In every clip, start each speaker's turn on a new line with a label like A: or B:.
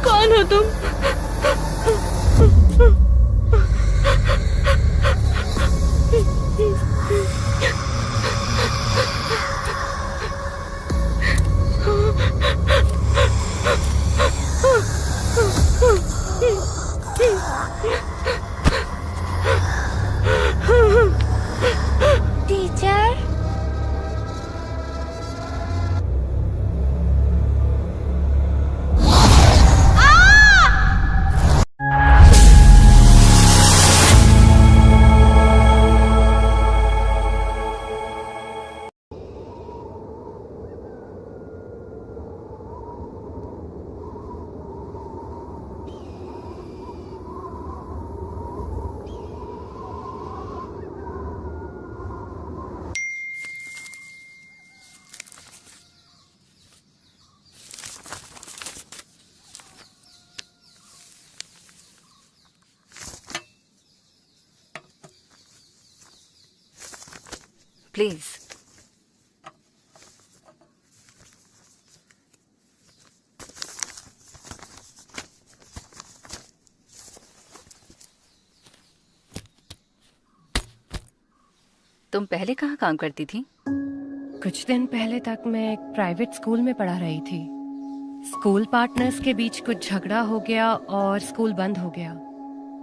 A: कौन हो तुम?
B: Teacher,
C: please. तुम पहले कहाँ काम करती थी?
D: कुछ दिन पहले तक मैं एक प्राइवेट स्कूल में पढ़ा रही थी। स्कूल पार्टनर्स के बीच कुछ झगड़ा हो गया और स्कूल बंद हो गया।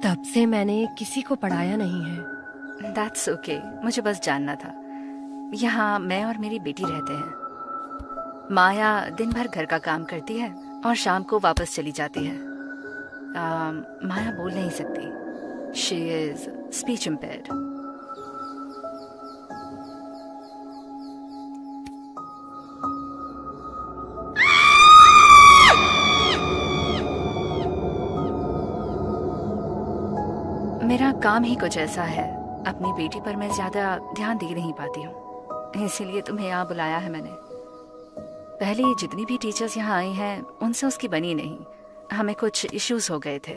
D: तब से मैंने किसी को पढ़ाया नहीं है।
C: दैट्स ओके, मुझे बस जानना था। यहाँ मैं और मेरी बेटी रहते हैं। माया दिन भर घर का काम करती है और शाम को वापस चली जाती है। माया बोल नहीं सकती। She is speech impaired. मेरा काम ही कुछ ऐसा है, अपनी बेटी पर मैं ज्यादा ध्यान दे नहीं पाती हूँ, इसीलिए तुम्हें यहाँ बुलाया है मैंने। पहले जितनी भी टीचर्स यहाँ आई हैं उनसे उसकी बनी नहीं, हमें कुछ इश्यूज हो गए थे।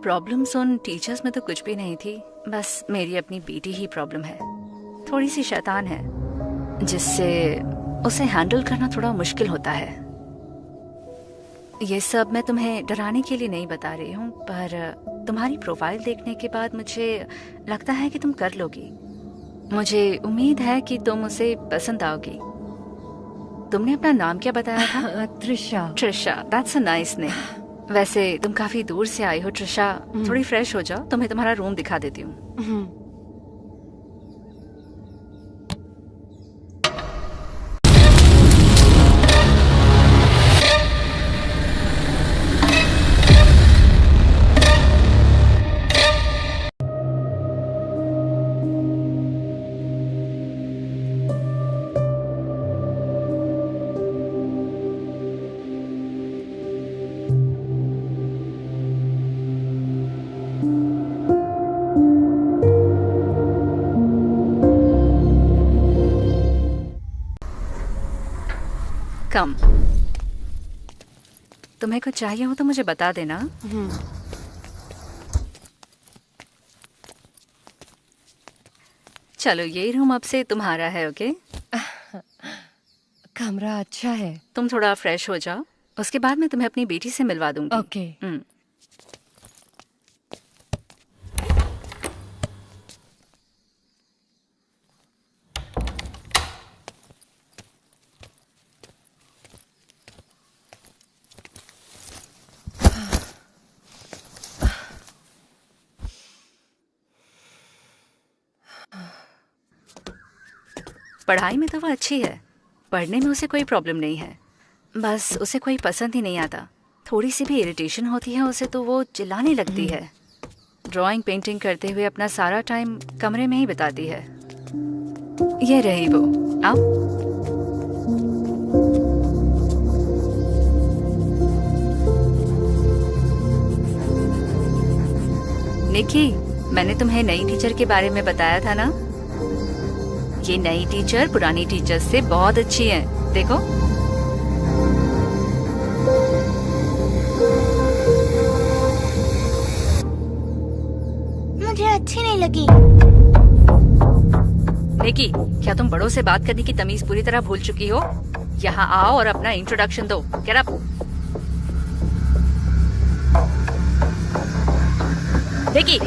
C: प्रॉब्लम्स उन टीचर्स में तो कुछ भी नहीं थी, बस मेरी अपनी बेटी ही प्रॉब्लम है। थोड़ी सी शैतान है, जिससे उसे हैंडल करना थोड़ा मुश्किल होता है। ये सब मैं तुम्हें डराने के लिए नहीं बता रही हूँ, पर तुम्हारी प्रोफाइल देखने के बाद मुझे लगता है कि तुम कर लोगी। मुझे उम्मीद है कि तुम उसे पसंद आओगी। तुमने अपना नाम क्या बताया था?
D: Trisha.
C: Trisha, that's a nice name. वैसे तुम काफी दूर से आई हो ट्रिशा, थोड़ी फ्रेश हो जाओ, तुम्हें तुम्हारा रूम दिखा देती हूँ। कम। तुम्हें कुछ चाहिए हो तो मुझे बता देना। चलो, ये रूम अब से तुम्हारा है, ओके?
D: कमरा अच्छा है।
C: तुम थोड़ा फ्रेश हो जाओ, उसके बाद मैं तुम्हें अपनी बेटी से मिलवा दूंगी।
D: ओके।
C: पढ़ाई में तो वो अच्छी है, पढ़ने में उसे कोई प्रॉब्लम नहीं है, बस उसे कोई पसंद ही नहीं आता। थोड़ी सी भी इरिटेशन होती है उसे तो वो चिल्लाने लगती है। ड्राइंग पेंटिंग करते हुए अपना सारा टाइम कमरे में ही बिताती है। ये रही वो। आओ। निकी, मैंने तुम्हें नई टीचर के बारे में बताया था ना? ये नई टीचर पुरानी टीचर से बहुत अच्छी है, देखो।
B: सकी।
C: निकी, क्या तुम बड़ों से बात करने की तमीज पूरी तरह भूल चुकी हो? यहाँ आओ और अपना इंट्रोडक्शन दो। Get up. निकी,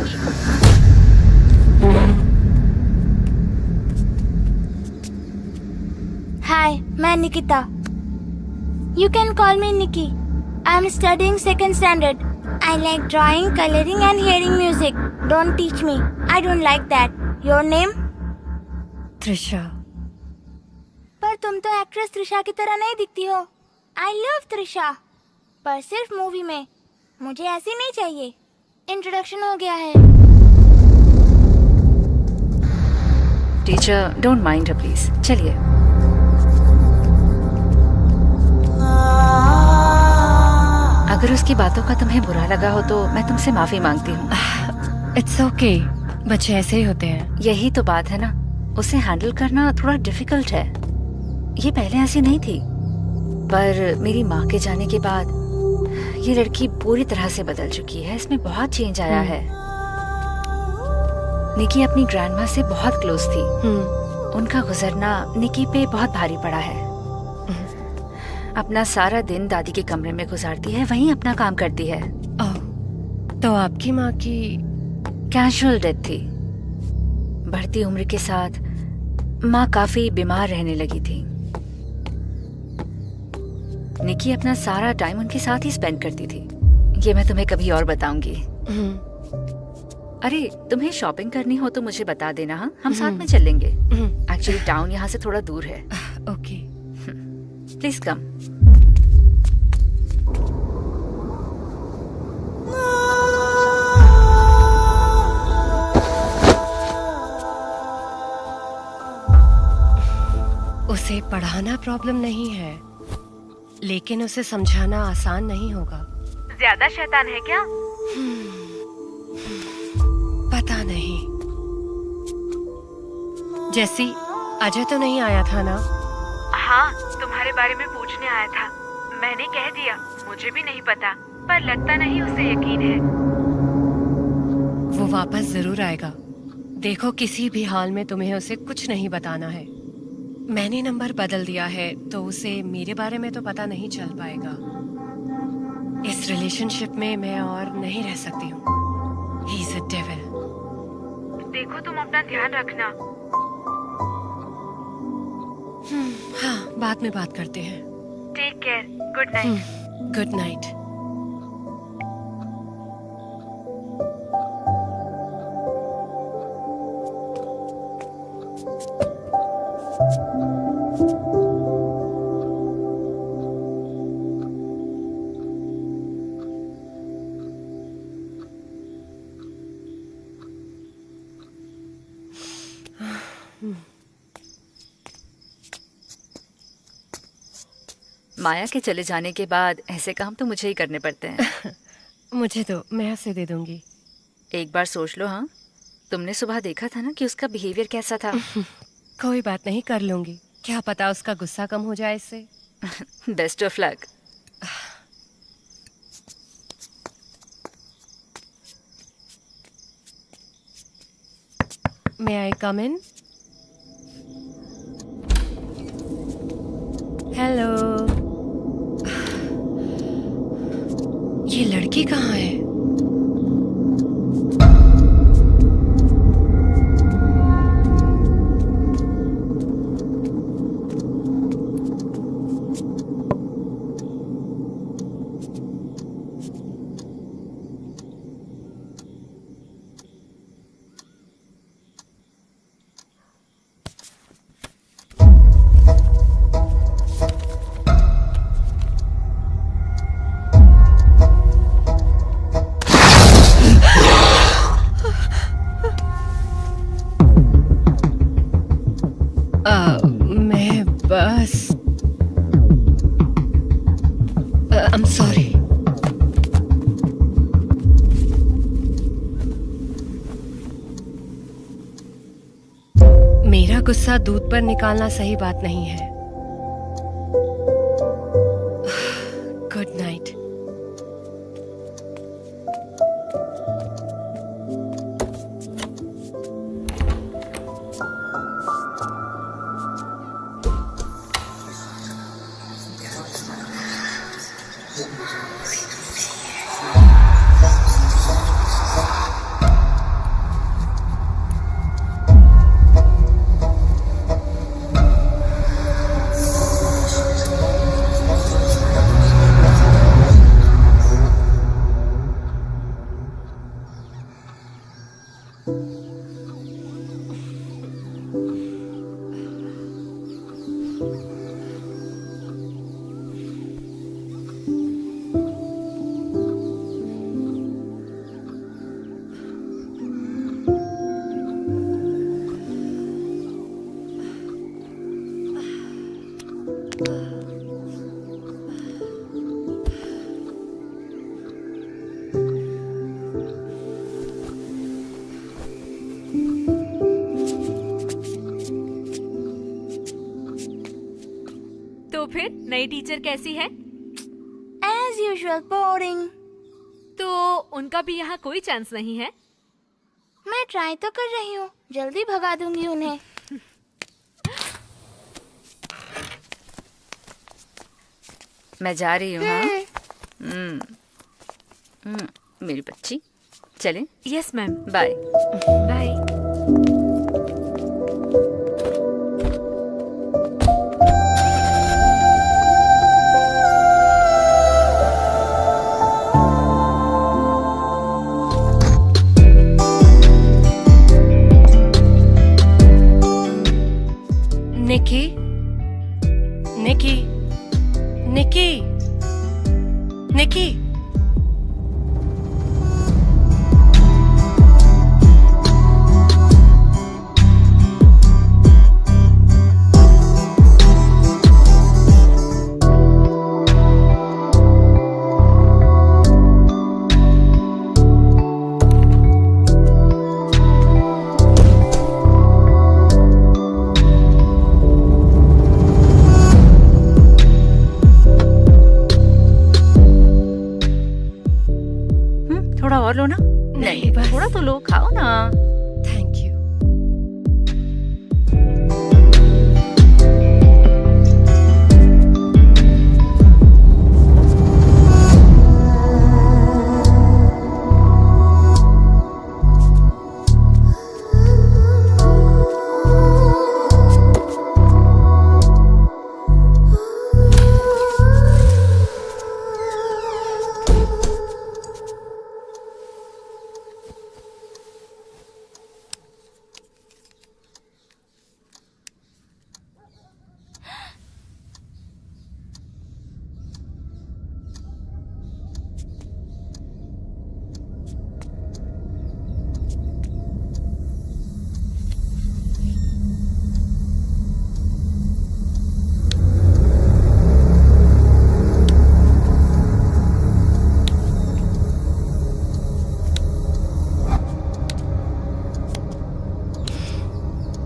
B: हाय, मैं Nikita. You can call me Nikki. I am studying second standard. I like drawing, colouring and hearing music. Don't teach me, I don't like that. Your name?
D: Trisha.
B: पर तुम तो एक्ट्रेस त्रिशा की तरह नहीं दिखती हो। आई लव त्रिशा, पर सिर्फ मूवी में। मुझे ऐसी नहीं चाहिए। इंट्रोडक्शन हो गया है।
C: Teacher don't mind her please. चलिए। अगर उसकी बातों का तुम्हें बुरा लगा हो तो मैं तुमसे माफी मांगती हूँ।
D: इट्स ओके, बच्चे ऐसे ही होते हैं।
C: यही तो बात है ना, उसे हैंडल करना थोड़ा डिफिकल्ट है। ये पहले ऐसी नहीं थी, पर मेरी माँ के जाने के बाद ये लड़की पूरी तरह से बदल चुकी है। इसमें बहुत चेंज आया है। निकी अपनी ग्रैंडमा से बहुत क्लोज थी। उनका गुजरना निकी पे बहुत भारी पड़ा है। अपना सारा दिन दादी के कमरे में गुजारती है, वहीं अपना काम करती है।
D: ओह, तो आपकी माँ की
C: कैजुअल डेथ थी। बढ़ती उम्र के साथ माँ काफी बीमार रहने लगी थी। निकी अपना सारा टाइम उनके साथ ही स्पेंड करती थी। ये मैं तुम्हें कभी और बताऊंगी। अरे, तुम्हें शॉपिंग करनी हो तो मुझे बता देना। हाँ, हम साथ में चलेंगे। एक्चुअली टाउन यहाँ से थोड़ा दूर है।
D: Okay,
C: please come.
D: उसे पढ़ाना प्रॉब्लम नहीं है, लेकिन उसे समझाना आसान नहीं होगा।
C: ज्यादा शैतान है क्या?
D: पता नहीं। जैसी अजय तो नहीं आया था ना?
E: हाँ, तुम्हारे बारे में पूछने आया था। मैंने कह दिया मुझे भी नहीं पता, पर लगता नहीं उसे यकीन है।
D: वो वापस जरूर आएगा। देखो, किसी भी हाल में तुम्हें उसे कुछ नहीं बताना है। मैंने नंबर बदल दिया है तो उसे मेरे बारे में तो पता नहीं चल पाएगा। इस रिलेशनशिप में मैं और नहीं रह सकती हूँ। He is a devil.
E: देखो, तुम अपना ध्यान रखना।
D: हाँ, बाद में बात करते हैं।
E: Take care. Good night.
D: Good night.
C: Maya के चले जाने के बाद ऐसे काम तो मुझे ही करने पड़ते हैं।
D: मुझे तो, मैं उसे दे दूंगी।
C: एक बार सोच लो। हाँ, तुमने सुबह देखा था ना कि उसका बिहेवियर कैसा था।
D: कोई बात नहीं, कर लूंगी। क्या पता उसका गुस्सा कम हो जाए इससे।
C: Best of luck.
D: May I come in? Hello. ये लड़की कहाँ है? मैं बस I'm sorry. मेरा गुस्सा दूध पर निकालना सही बात नहीं है। Good night.
E: नई टीचर कैसी है?
B: As usual, boring.
E: तो उनका भी यहाँ कोई चांस नहीं है?
B: मैं ट्राई तो कर रही हूँ, जल्दी भगा दूंगी उन्हें।
C: मैं जा रही हूँ। हाँ मेरी बच्ची, चलें?
E: Yes ma'am.
C: Bye
E: bye.
D: Nikki, Nikki, Nikki, Nikki.
C: थोड़ा और लो ना।
D: नहीं, बस।
C: थोड़ा तो लो, खाओ ना।
D: Thank you.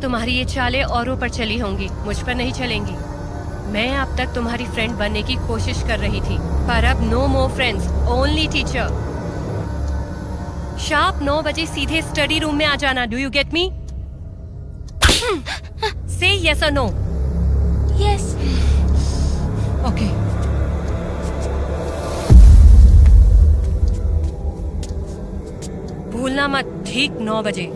D: तुम्हारी ये चालें औरों पर चली होंगी, मुझ पर नहीं चलेंगी। मैं अब तक तुम्हारी फ्रेंड बनने की कोशिश कर रही थी, पर अब no more friends, only teacher. Sharp 9 बजे सीधे स्टडी रूम में आ जाना। Do you get me? से यस और नो?
B: Yes.
D: ओके। भूलना मत, ठीक 9 बजे।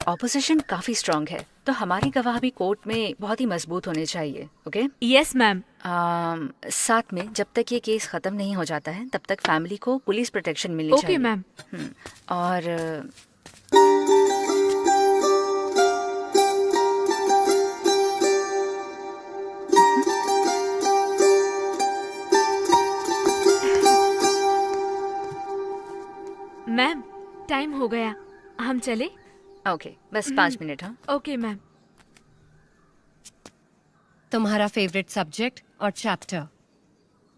C: ऑपोजिशन काफी स्ट्रांग है, तो हमारी गवाह भी कोर्ट में बहुत ही मजबूत होने चाहिए। ओके?
E: Yes ma'am.
C: साथ में जब तक ये केस खत्म नहीं हो जाता है, तब तक फैमिली को पुलिस प्रोटेक्शन मिलनी
E: ओके
C: चाहिए।
E: मैम।
C: और
E: मैम, टाइम हो गया, हम चले?
C: ओके, बस 5 मिनट। हाँ,
E: ओके मैम।
D: तुम्हारा फेवरेट सब्जेक्ट और चैप्टर,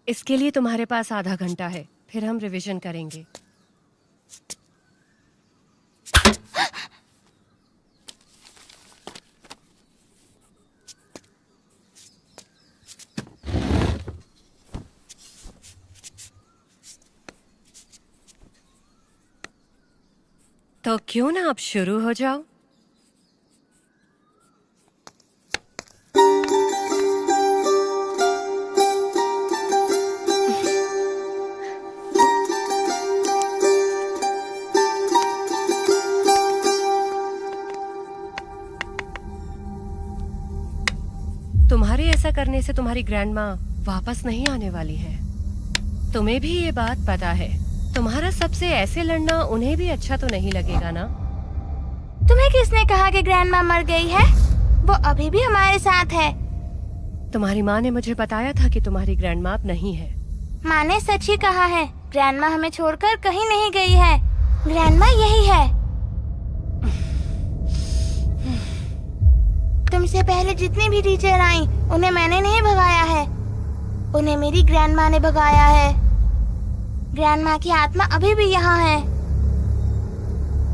D: इसके लिए तुम्हारे पास आधा घंटा है, फिर हम रिवीजन करेंगे। तो क्यों ना अब शुरू हो जाओ। तुम्हारे ऐसा करने से तुम्हारी ग्रैंड माँ वापस नहीं आने वाली है। तुम्हें भी ये बात पता है। तुम्हारा सबसे ऐसे लड़ना उन्हें भी अच्छा तो नहीं लगेगा ना?
B: तुम्हें किसने कहा कि ग्रैंडमा मर गई है? वो अभी भी हमारे साथ है।
D: तुम्हारी माँ ने मुझे बताया था कि तुम्हारी ग्रैंडमा अब नहीं है।
B: माँ ने सच ही कहा है, ग्रैंडमा हमें छोड़कर कहीं नहीं गई है। ग्रैंडमा यही है। तुमसे पहले जितनी भी टीचर आई, उन्हें मैंने नहीं भगाया है, उन्हें मेरी ग्रैंडमा ने भगाया है। ग्रैंडमा की आत्मा अभी भी यहाँ है।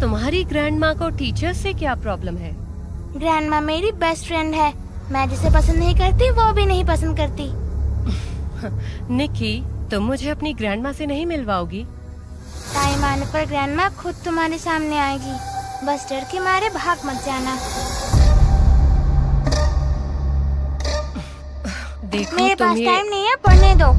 D: तुम्हारी ग्रैंडमा को टीचर से क्या प्रॉब्लम है?
B: ग्रैंडमा मेरी बेस्ट फ्रेंड है। मैं जिसे पसंद नहीं करती वो भी नहीं पसंद करती।
D: निकी, तुम मुझे अपनी ग्रैंडमा से नहीं मिलवाओगी?
B: टाइम आने पर ग्रैंडमा खुद तुम्हारे सामने आएगी। बस डर के मारे भाग मत जाना।
D: देखो,
B: मेरे
D: तुम
B: पास
D: ये...
B: टाइम नहीं है, पढ़ने दो।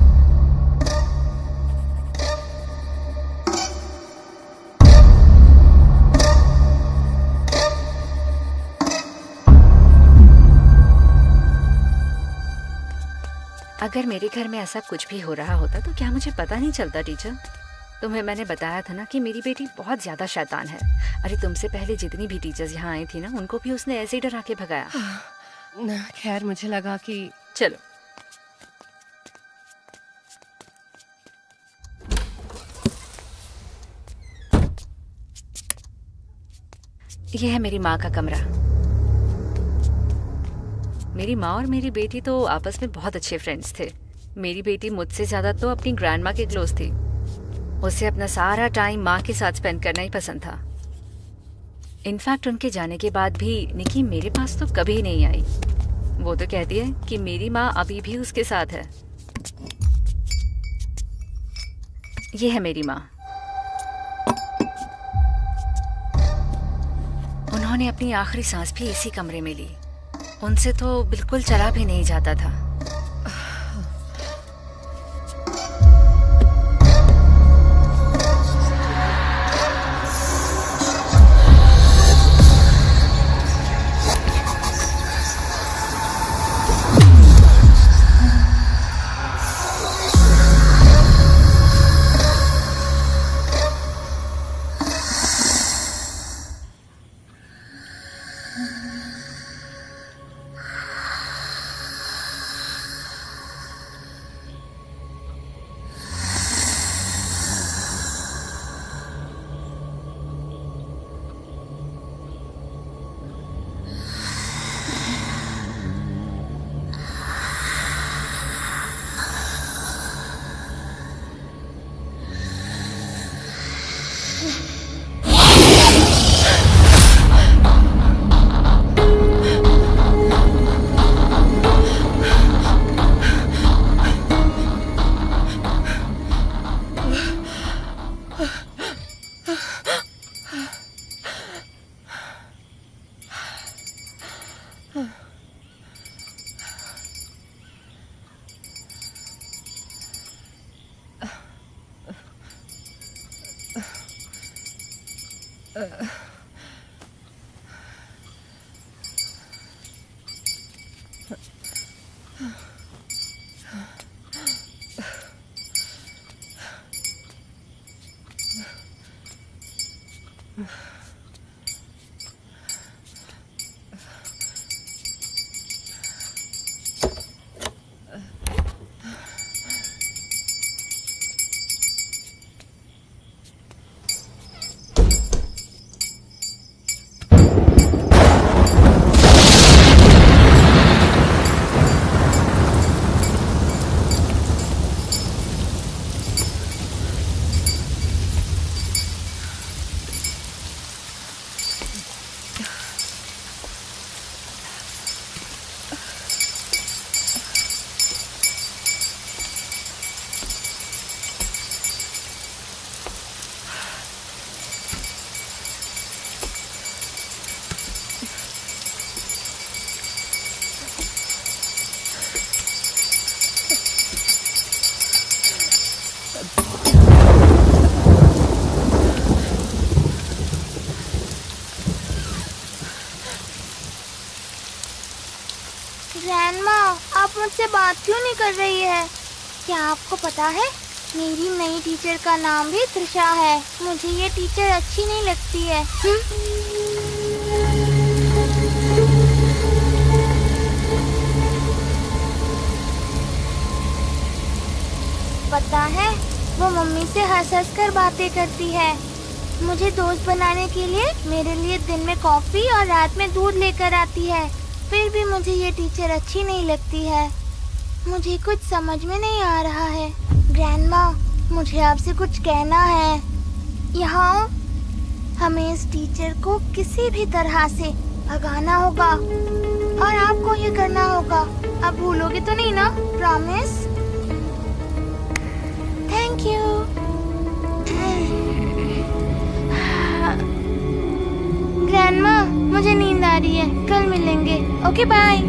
C: अगर मेरे घर में ऐसा कुछ भी हो रहा होता तो क्या मुझे पता नहीं चलता टीचर? तुम्हें मैंने बताया था ना कि मेरी बेटी बहुत ज्यादा शैतान है। अरे तुमसे पहले जितनी भी टीचर्स यहाँ आई थी ना, उनको भी उसने ऐसे ही डरा के भगाया।
D: ना, खैर मुझे लगा कि...
C: चलो। यह है मेरी माँ का कमरा। मेरी माँ और मेरी बेटी तो आपस में बहुत अच्छे फ्रेंड्स थे। मेरी बेटी मुझसे ज्यादा तो अपनी ग्रैंडमा के क्लोज थी। उसे अपना सारा टाइम माँ के साथ स्पेंड करना ही पसंद था। इनफैक्ट उनके जाने के बाद भी निकी मेरे पास तो कभी नहीं आई। वो तो कहती है कि मेरी माँ अभी भी उसके साथ है। ये है मेरी माँ। उन्होंने अपनी आखिरी सांस भी इसी कमरे में ली। उनसे तो बिल्कुल चला भी नहीं जाता था।
B: ग्रैंडमा, आप मुझसे बात क्यों नहीं कर रही है? क्या आपको पता है मेरी नई टीचर का नाम भी त्रिशा है। मुझे ये टीचर अच्छी नहीं लगती है। पता है, वो मम्मी से हंस हंस कर बातें करती है। मुझे दोस्त बनाने के लिए मेरे लिए दिन में कॉफी और रात में दूध लेकर आती है। फिर भी मुझे ये टीचर अच्छी नहीं लगती है। मुझे कुछ समझ में नहीं आ रहा है। ग्रैंडमा, मुझे आपसे कुछ कहना है। यहाँ हमें इस टीचर को किसी भी तरह से भगाना होगा और आपको ये करना होगा। आप भूलोगे तो नहीं ना? प्रॉमिस? Thank you. ग्रैंडमा, मुझे नींद आ रही है, कल मिलेंगे। Okay bye.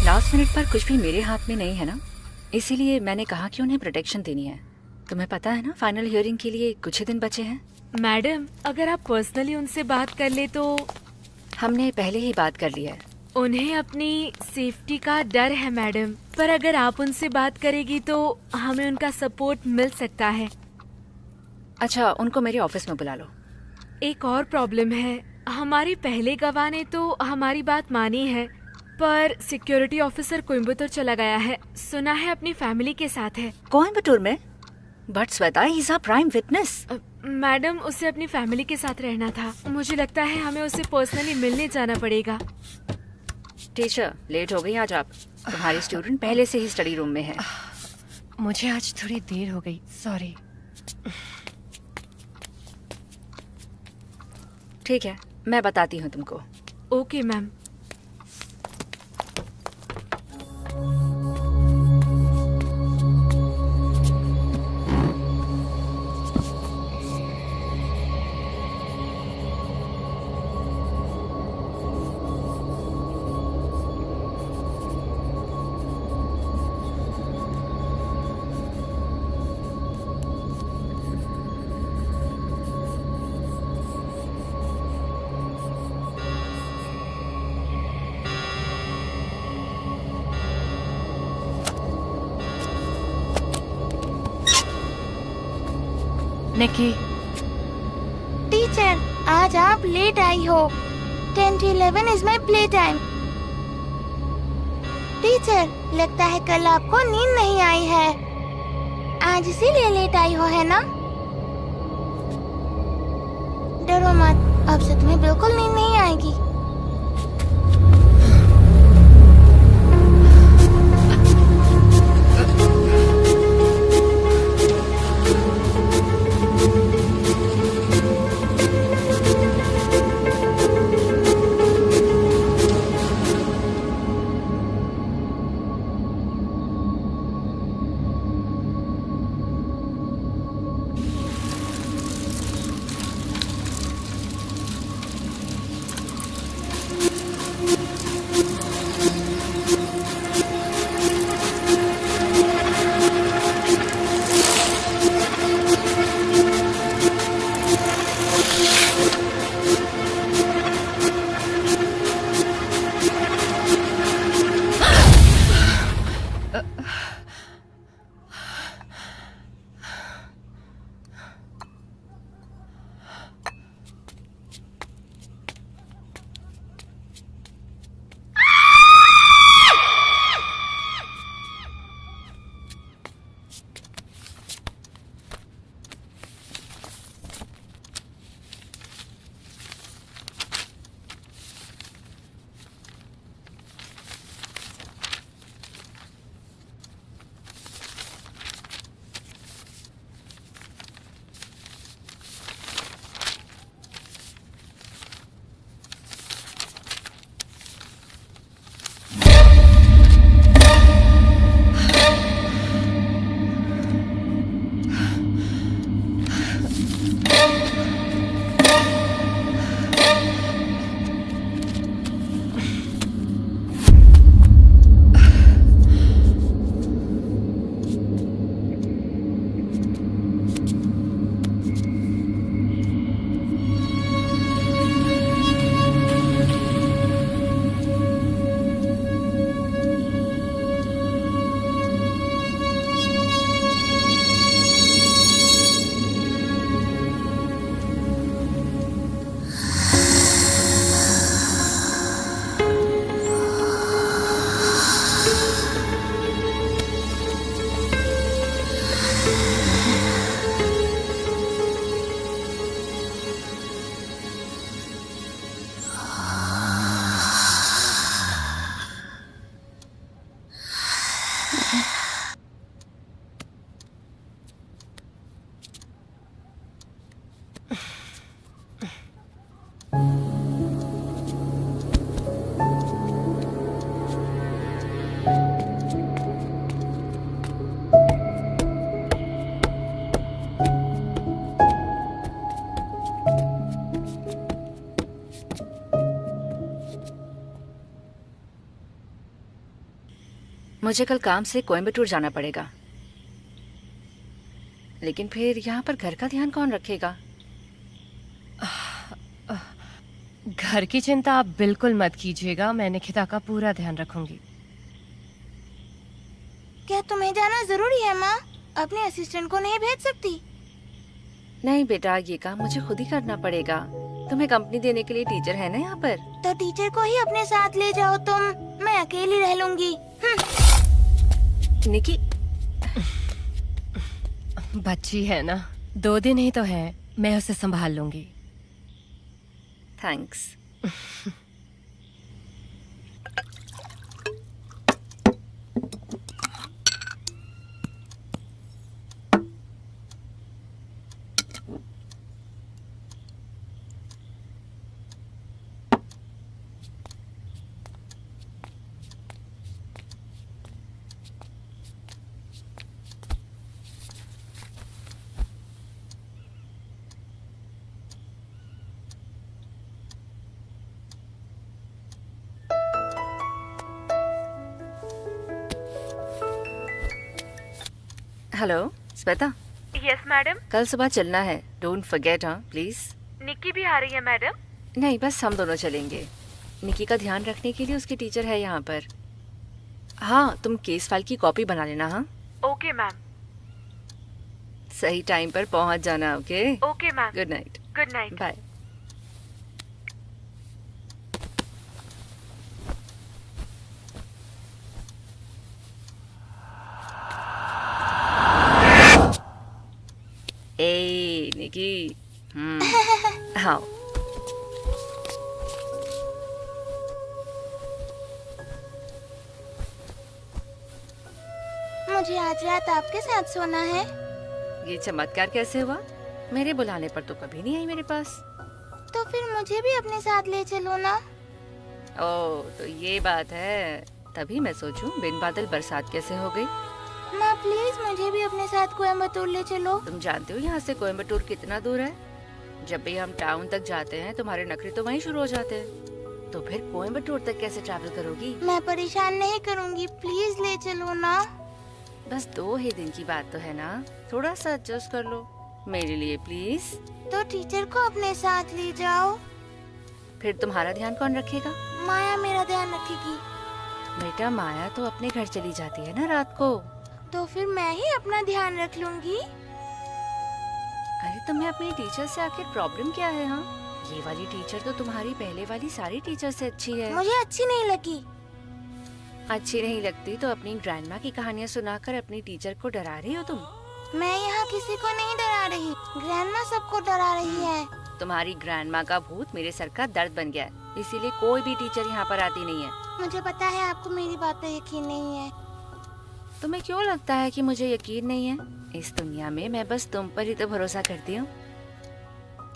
C: लास्ट मिनट पर कुछ भी मेरे हाथ में नहीं है ना, इसीलिए मैंने कहा कि उन्हें प्रोटेक्शन देनी है। तुम्हें पता है ना, फाइनल हियरिंग के लिए कुछ ही दिन बचे हैं।
A: मैडम, अगर आप पर्सनली उनसे बात कर ले तो।
C: हमने पहले ही बात कर लिया है।
A: उन्हें अपनी सेफ्टी का डर है मैडम, पर अगर आप उनसे बात करेगी तो हमें उनका सपोर्ट मिल सकता है।
C: अच्छा, उनको मेरे ऑफिस में बुला लो।
A: एक और प्रॉब्लम है, हमारे पहले गवाह ने तो हमारी बात मानी है, पर सिक्योरिटी ऑफिसर कोयम्बटूर चला गया है। सुना है अपनी फैमिली के साथ है।
C: कोयम्बटूर में? But Shweta, he is a prime witness.
A: Madam, उसे अपनी फैमिली के साथ रहना था। मुझे लगता है हमें उसे पर्सनली मिलने जाना पड़ेगा।
C: टीचर, लेट हो गई आज आप। तुम्हारी स्टूडेंट पहले से ही स्टडी रूम में है।
D: मुझे आज थोड़ी देर हो गई, सॉरी।
C: ठीक है, मैं बताती हूँ तुमको।
A: Okay ma'am.
D: निकी,
B: टीचर, आज आप लेट आई हो। 10 to 11 is my play time. Teacher, लगता है कल आपको नींद नहीं आई है। आज इसीलिए लेट आई हो, है ना? डरो मत, अब से तुम्हें बिल्कुल नींद नहीं आएगी।
C: मुझे कल काम से कोयम्बटूर जाना पड़ेगा, लेकिन फिर यहाँ पर घर का ध्यान कौन रखेगा?
D: घर की चिंता आप बिल्कुल मत कीजिएगा, मैं निकिता का पूरा ध्यान रखूंगी।
B: क्या तुम्हें जाना जरूरी है माँ? अपने असिस्टेंट को नहीं भेज सकती?
C: नहीं बेटा, ये काम मुझे खुद ही करना पड़ेगा। तुम्हें कंपनी देने के लिए टीचर है ना यहाँ पर।
B: तो टीचर को ही अपने साथ ले जाओ तुम, मैं अकेली रह लूंगी।
C: निकी,
D: बच्ची है ना, 2 दिन ही तो है, मैं उसे संभाल लूंगी।
C: Thanks. Hello Shweta.
E: Yes madam.
C: कल सुबह चलना है, डोंट फॉरगेट। हाँ प्लीज।
E: निक्की भी आ रही है मैडम?
C: नहीं, बस हम दोनों चलेंगे। निक्की का ध्यान रखने के लिए उसकी टीचर है यहाँ पर। हाँ, तुम केस फाइल की कॉपी बना लेना। हाँ
E: ओके मैम।
C: सही टाइम पर पहुंच जाना। Okay,
E: okay ma'am,
C: good night.
E: Good night.
C: Bye. ए निकी, हाँ।
B: मुझे आज रात आपके साथ सोना है।
C: ये चमत्कार कैसे हुआ? मेरे बुलाने पर तो कभी नहीं आई मेरे पास।
B: तो फिर मुझे भी अपने साथ ले चलो ना।
C: ओह, तो ये बात है। तभी मैं सोचूं बिन बादल बरसात कैसे हो गई।
B: माँ प्लीज मुझे भी अपने साथ कोयम्बटूर ले चलो।
C: तुम जानते हो यहाँ से कोयम्बटूर कितना दूर है? जब भी हम टाउन तक जाते हैं तुम्हारे नखरे तो वहीं शुरू हो जाते हैं। तो फिर कोयम्बटूर तक कैसे ट्रैवल करोगी?
B: मैं परेशान नहीं करूँगी, प्लीज ले चलो ना।
C: बस 2 ही दिन की बात तो है ना, थोड़ा सा एडजस्ट कर लो मेरे लिए प्लीज।
B: तो टीचर को अपने साथ ले जाओ।
C: फिर तुम्हारा ध्यान कौन रखेगा?
B: माया मेरा ध्यान रखेगी।
C: बेटा, माया तो अपने घर चली जाती है ना रात को।
B: तो फिर मैं ही अपना ध्यान रख लूंगी।
C: अरे तुम्हें अपनी टीचर से आखिर प्रॉब्लम क्या है? हाँ, ये वाली टीचर तो तुम्हारी पहले वाली सारी टीचर से अच्छी है।
B: मुझे अच्छी नहीं लगी।
C: अच्छी नहीं लगती तो अपनी ग्रैंडमा की कहानियाँ सुनाकर अपनी टीचर को डरा रही हो तुम।
B: मैं यहाँ किसी को नहीं डरा रही, ग्रैंडमा सबको डरा रही है।
C: तुम्हारी ग्रैंडमा का भूत मेरे सर का दर्द बन गया है, इसीलिए कोई भी टीचर यहाँ पर आती नहीं है।
B: मुझे पता है आपको मेरी बात पर यकीन नहीं है।
C: तुम्हें क्यों लगता है कि मुझे यकीन नहीं है? इस दुनिया में मैं बस तुम पर ही तो भरोसा करती हूँ।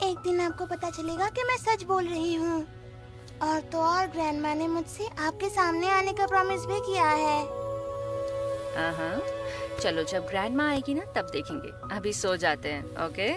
B: एक दिन आपको पता चलेगा कि मैं सच बोल रही हूँ। और तो और ग्रैंडमा ने मुझसे आपके सामने आने का प्रॉमिस भी किया है।
C: हाँ, चलो जब ग्रैंडमा आएगी ना तब देखेंगे। अभी सो जाते हैं। ओके।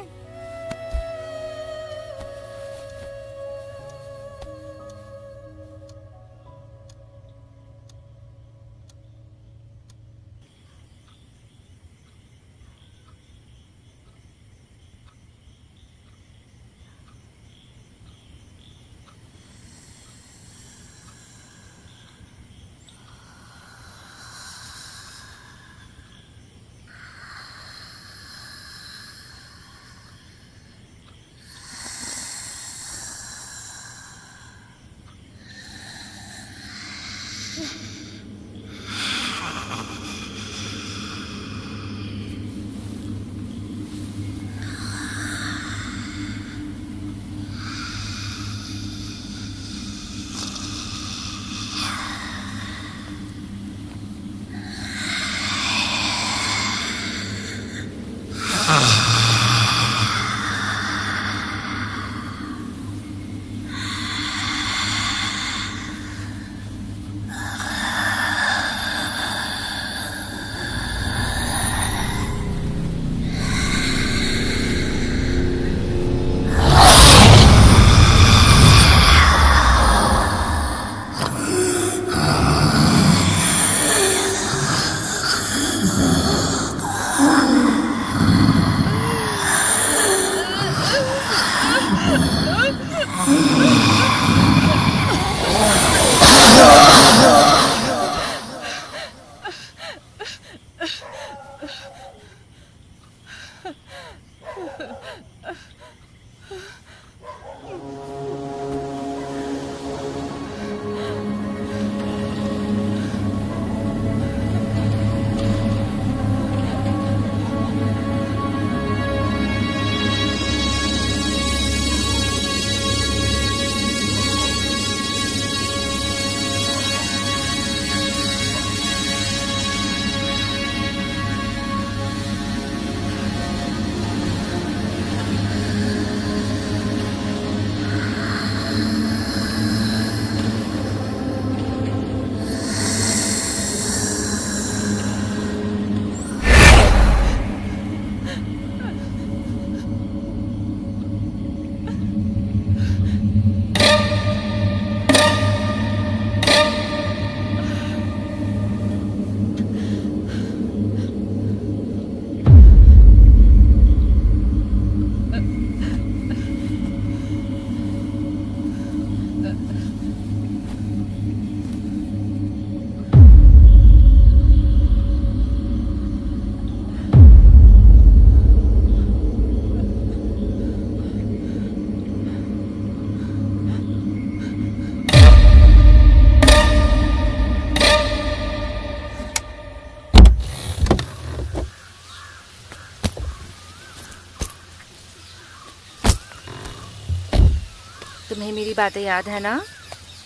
C: तुम्हें मेरी बातें याद है ना?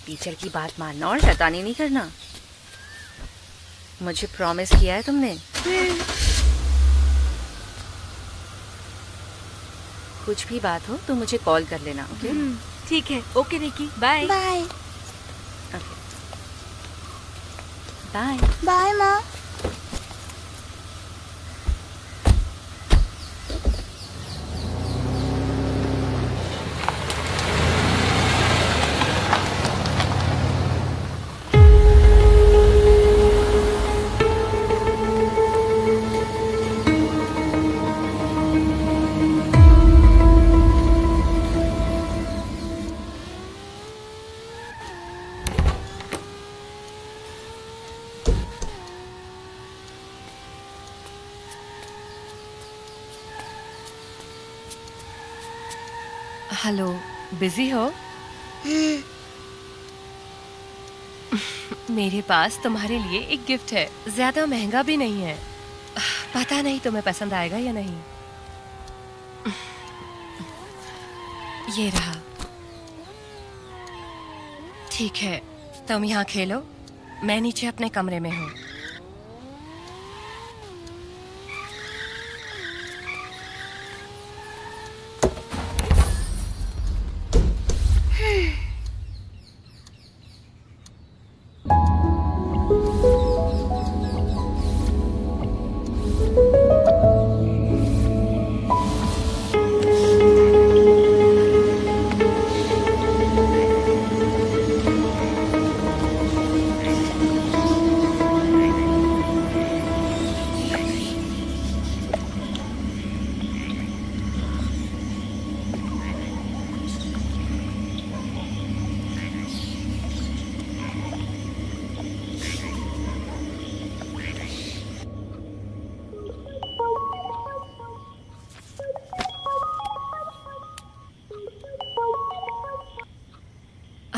C: टीचर की बात मानना और शैतानी नहीं करना। मुझे प्रॉमिस किया है तुमने। कुछ भी बात हो तो मुझे कॉल कर लेना, ओके?
A: ठीक है, ओके निकी, बाय।
B: बाय।
C: बाय।
B: बाय माँ।
D: हेलो, बिजी हो? मेरे पास तुम्हारे लिए एक गिफ्ट है, ज्यादा महंगा भी नहीं है। पता नहीं तुम्हें पसंद आएगा या नहीं। ये रहा। ठीक है, तुम यहाँ खेलो, मैं नीचे अपने कमरे में हूँ।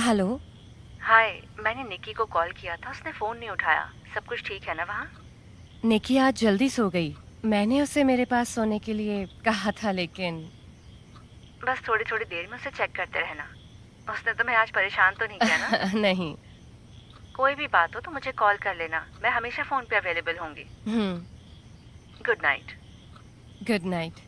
D: हेलो।
C: हाय, मैंने निकी को कॉल किया था, उसने फोन नहीं उठाया। सब कुछ ठीक है ना वहाँ?
D: निकी आज जल्दी सो गई। मैंने उसे मेरे पास सोने के लिए कहा था, लेकिन
C: बस थोड़ी थोड़ी देर में उसे चेक करते रहना। उसने तुम्हें आज परेशान तो नहीं किया ना?
D: नहीं।
C: कोई भी बात हो तो मुझे कॉल कर लेना, मैं हमेशा फोन पे अवेलेबल होंगी। Good night.
D: Good night.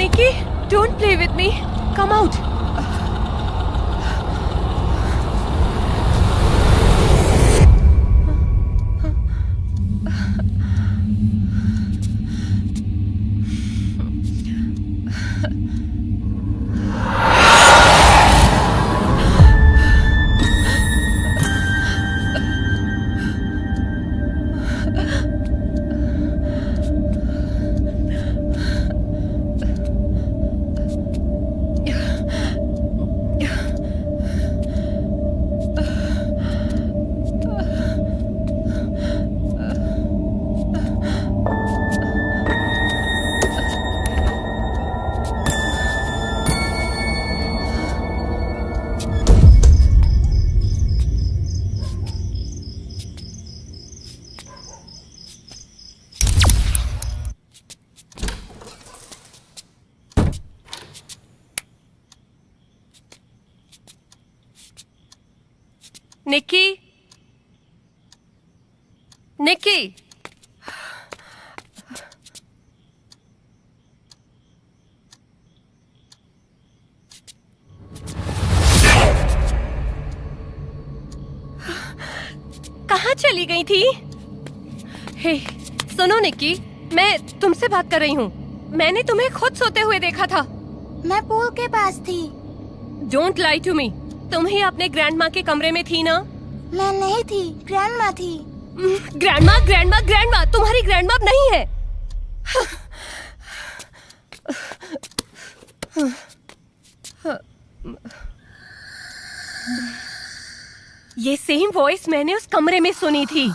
D: Nikki, don't play with me, come out. Nikki, Nikki, कहाँ चली गई थी? हे, सुनो निकी, मैं तुमसे बात कर रही हूँ। मैंने तुम्हें खुद सोते हुए देखा था।
B: मैं पूल के पास थी।
D: Don't lie to me. तुम ही अपने ग्रैंडमा के कमरे में थी ना?
B: मैं नहीं थी, ग्रैंडमा थी।
D: ग्रैंडमा, ग्रैंडमा, ग्रैंडमा, तुम्हारी ग्रैंडमा अब नहीं है। ये सेम वॉइस मैंने उस कमरे में सुनी थी।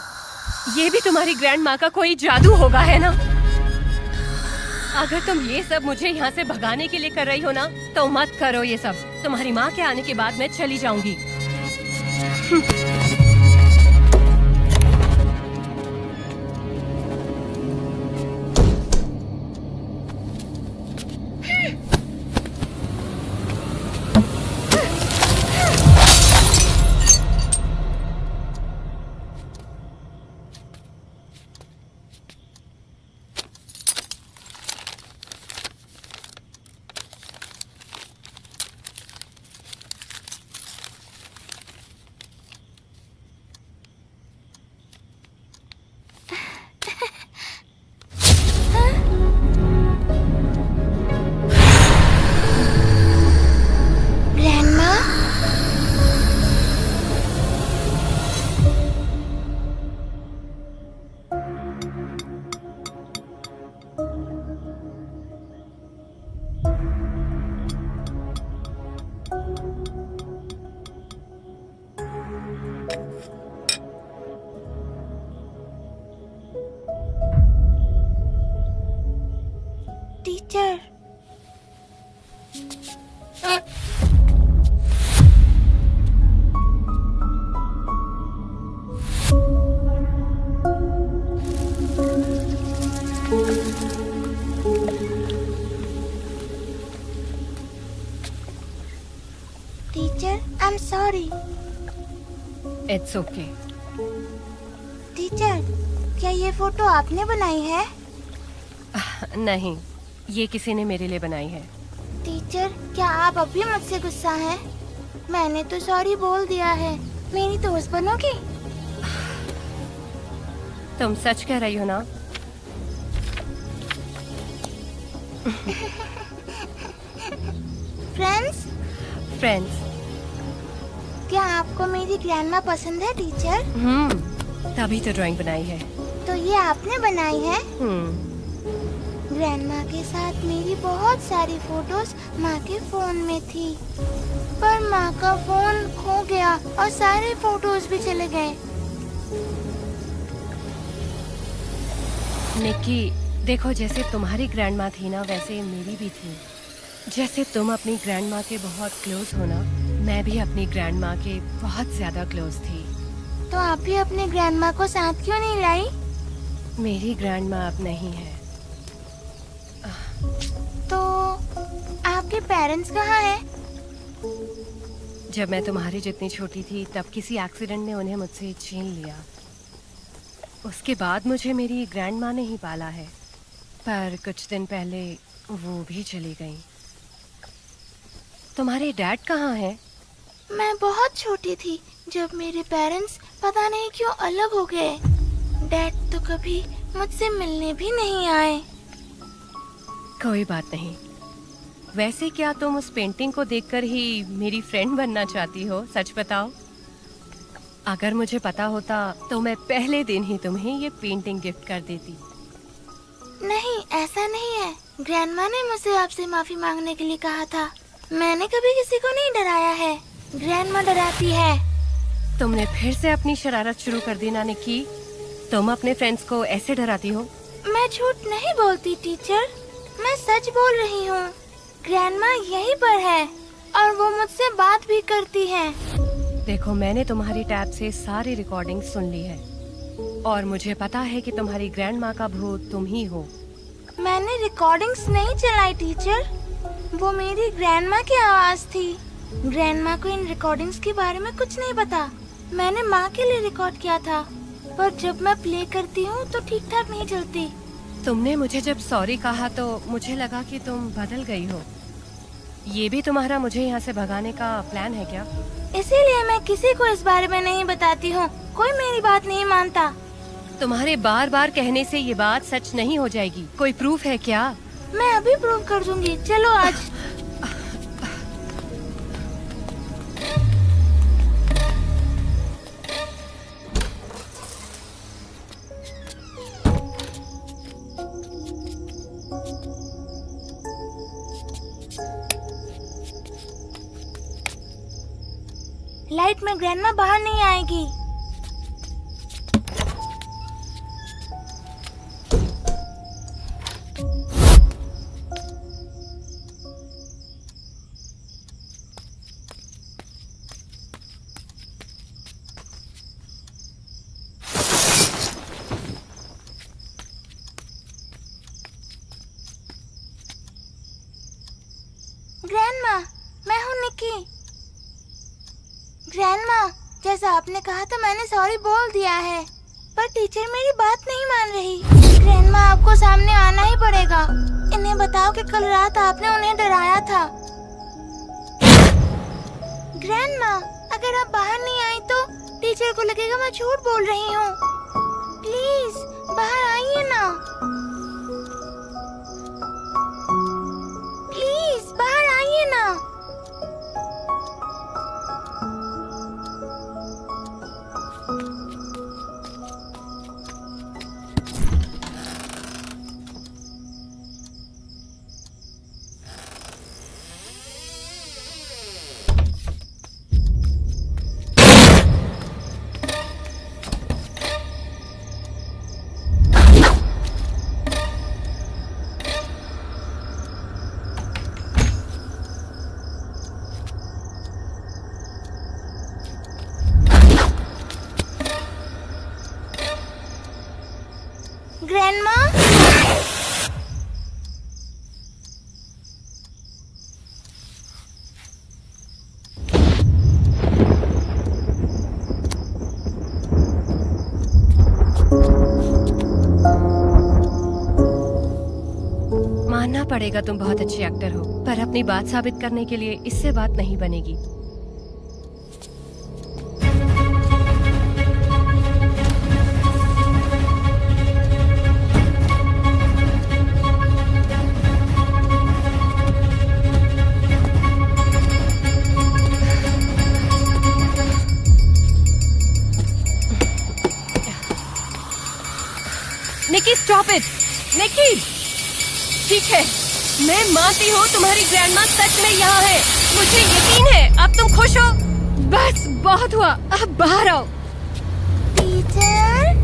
D: ये भी तुम्हारी ग्रैंडमा का कोई जादू होगा, है ना? अगर तुम ये सब मुझे यहाँ से भगाने के लिए कर रही हो ना, तो मत करो ये सब। तुम्हारी माँ के आने के बाद मैं चली जाऊंगी।
B: Teacher, teacher, I am sorry.
D: It's okay.
B: Teacher, क्या ये फोटो आपने बनाई है?
D: नहीं, ये किसी ने मेरे लिए बनाई है।
B: टीचर, क्या आप अब भी मुझसे गुस्सा हैं? मैंने तो सॉरी बोल दिया है। मेरी दोस्त बनोगी?
D: तुम सच कह रही हो ना?
B: फ्रेंड्स?
D: फ्रेंड्स।
B: क्या आपको मेरी ग्रैंडमा पसंद है टीचर?
D: तभी तो ड्राइंग बनाई है।
B: तो ये आपने बनाई है? ग्रैंडमा के साथ मेरी बहुत सारी फोटोज माँ के फोन में थी, पर माँ का फोन खो गया और सारे फोटोज भी चले गए।
D: निक्की, देखो, जैसे तुम्हारी ग्रैंडमा थी ना, वैसे मेरी भी थी। जैसे तुम अपनी ग्रैंडमा के बहुत क्लोज हो ना, मैं भी अपनी ग्रैंडमा के बहुत ज्यादा क्लोज थी।
B: तो आप भी अपने ग्रैंडमा को साथ क्यों नहीं लाई?
D: मेरी ग्रैंडमा अब नहीं है।
B: तो आपके पेरेंट्स कहाँ हैं?
D: जब मैं तुम्हारी जितनी छोटी थी, तब किसी एक्सीडेंट ने उन्हें मुझसे छीन लिया। उसके बाद मुझे मेरी ग्रैंडमा ने ही पाला है। पर कुछ दिन पहले वो भी चली गई। तुम्हारे डैड कहाँ हैं?
B: मैं बहुत छोटी थी जब मेरे पेरेंट्स पता नहीं क्यों अलग हो गए। डैड तो कभी मुझसे मिलने भी नहीं आए।
D: कोई बात नहीं। वैसे क्या तुम उस पेंटिंग को देखकर ही मेरी फ्रेंड बनना चाहती हो? सच बताओ। अगर मुझे पता होता तो मैं पहले दिन ही तुम्हें ये पेंटिंग गिफ्ट कर देती।
B: नहीं, ऐसा नहीं है। ग्रैंडमा ने मुझसे आपसे माफी मांगने के लिए कहा था। मैंने कभी किसी को नहीं डराया है। ग्रैंडमा डराती है।
D: तुमने फिर से अपनी शरारत शुरू कर दी ना निक्की। तुम अपने फ्रेंड्स को ऐसे डराती हो?
B: मैं झूठ नहीं बोलती टीचर, मैं सच बोल रही हूँ। ग्रैंडमा यहीं पर है और वो मुझसे बात भी करती है।
D: देखो, मैंने तुम्हारी टैब से सारी रिकॉर्डिंग सुन ली है और मुझे पता है कि तुम्हारी ग्रैंडमा का भूत तुम ही हो।
B: मैंने रिकॉर्डिंग्स नहीं चलाई टीचर, वो मेरी ग्रैंडमा की आवाज थी। ग्रैंडमा को इन रिकॉर्डिंग्स के बारे में कुछ नहीं पता। मैंने माँ के लिए रिकॉर्ड किया था, पर जब मैं प्ले करती हूँ तो ठीक ठाक नहीं चलती।
D: तुमने मुझे जब सॉरी कहा तो मुझे लगा कि तुम बदल गई हो। ये भी तुम्हारा मुझे यहाँ से भगाने का प्लान है क्या?
B: इसीलिए मैं किसी को इस बारे में नहीं बताती हूँ। कोई मेरी बात नहीं मानता।
D: तुम्हारे बार बार कहने से ये बात सच नहीं हो जाएगी। कोई प्रूफ है क्या?
B: मैं अभी प्रूव कर दूंगी। चलो आज। लाइट में ग्रैंडमा बाहर नहीं आएगी। ग्रैंडमा, मैं हूँ निक्की। ग्रैंडमा, जैसा आपने कहा था मैंने सॉरी बोल दिया है, पर टीचर मेरी बात नहीं मान रही। ग्रैंडमा, आपको सामने आना ही पड़ेगा। इन्हें बताओ कि कल रात आपने उन्हें डराया था। ग्रैंडमा, अगर आप बाहर नहीं आई तो टीचर को लगेगा मैं झूठ बोल रही हूँ। प्लीज बाहर आइए ना। प्लीज बाहर आइए ना। ग्रैंडमा,
D: मानना पड़ेगा तुम बहुत अच्छी एक्टर हो, पर अपनी बात साबित करने के लिए इससे बात नहीं बनेगी। निकी, स्टॉप इट। निकी, ठीक है, मैं मानती हूँ तुम्हारी ग्रैंडमा सच में यहाँ है। मुझे यकीन है अब तुम खुश हो। बस बहुत हुआ, अब बाहर आओ।
B: Teacher.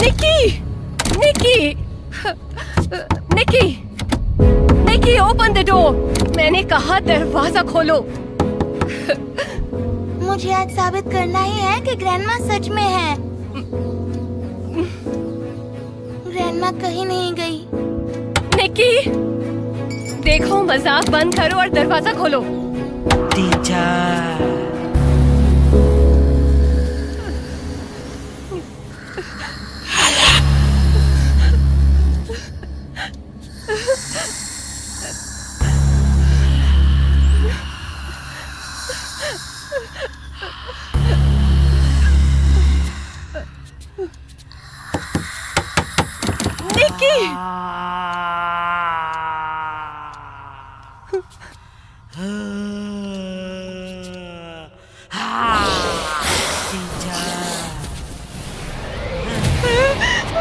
D: Nikki, Nikki, Nikki, Nikki, open the door. मैंने कहा दरवाजा खोलो।
B: मुझे आज साबित करना ही है कि ग्रैंडमा सच में है। ग्रैंडमा कहीं नहीं गई।
D: निकी, देखो, मजाक बंद करो और दरवाजा खोलो।
F: टीचर,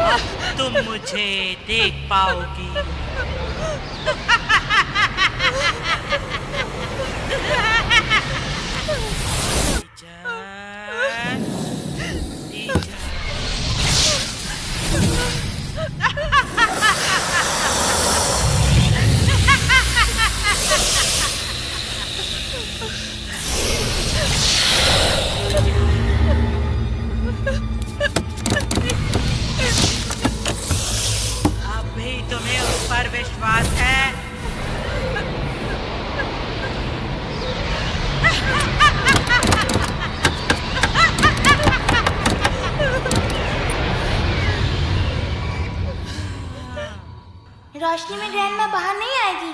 F: अब तुम मुझे देख पाओगी। अभी तुम्हें उस पर विश्वास है?
B: रोशनी में ग्रैंडमा बाहर नहीं आएगी।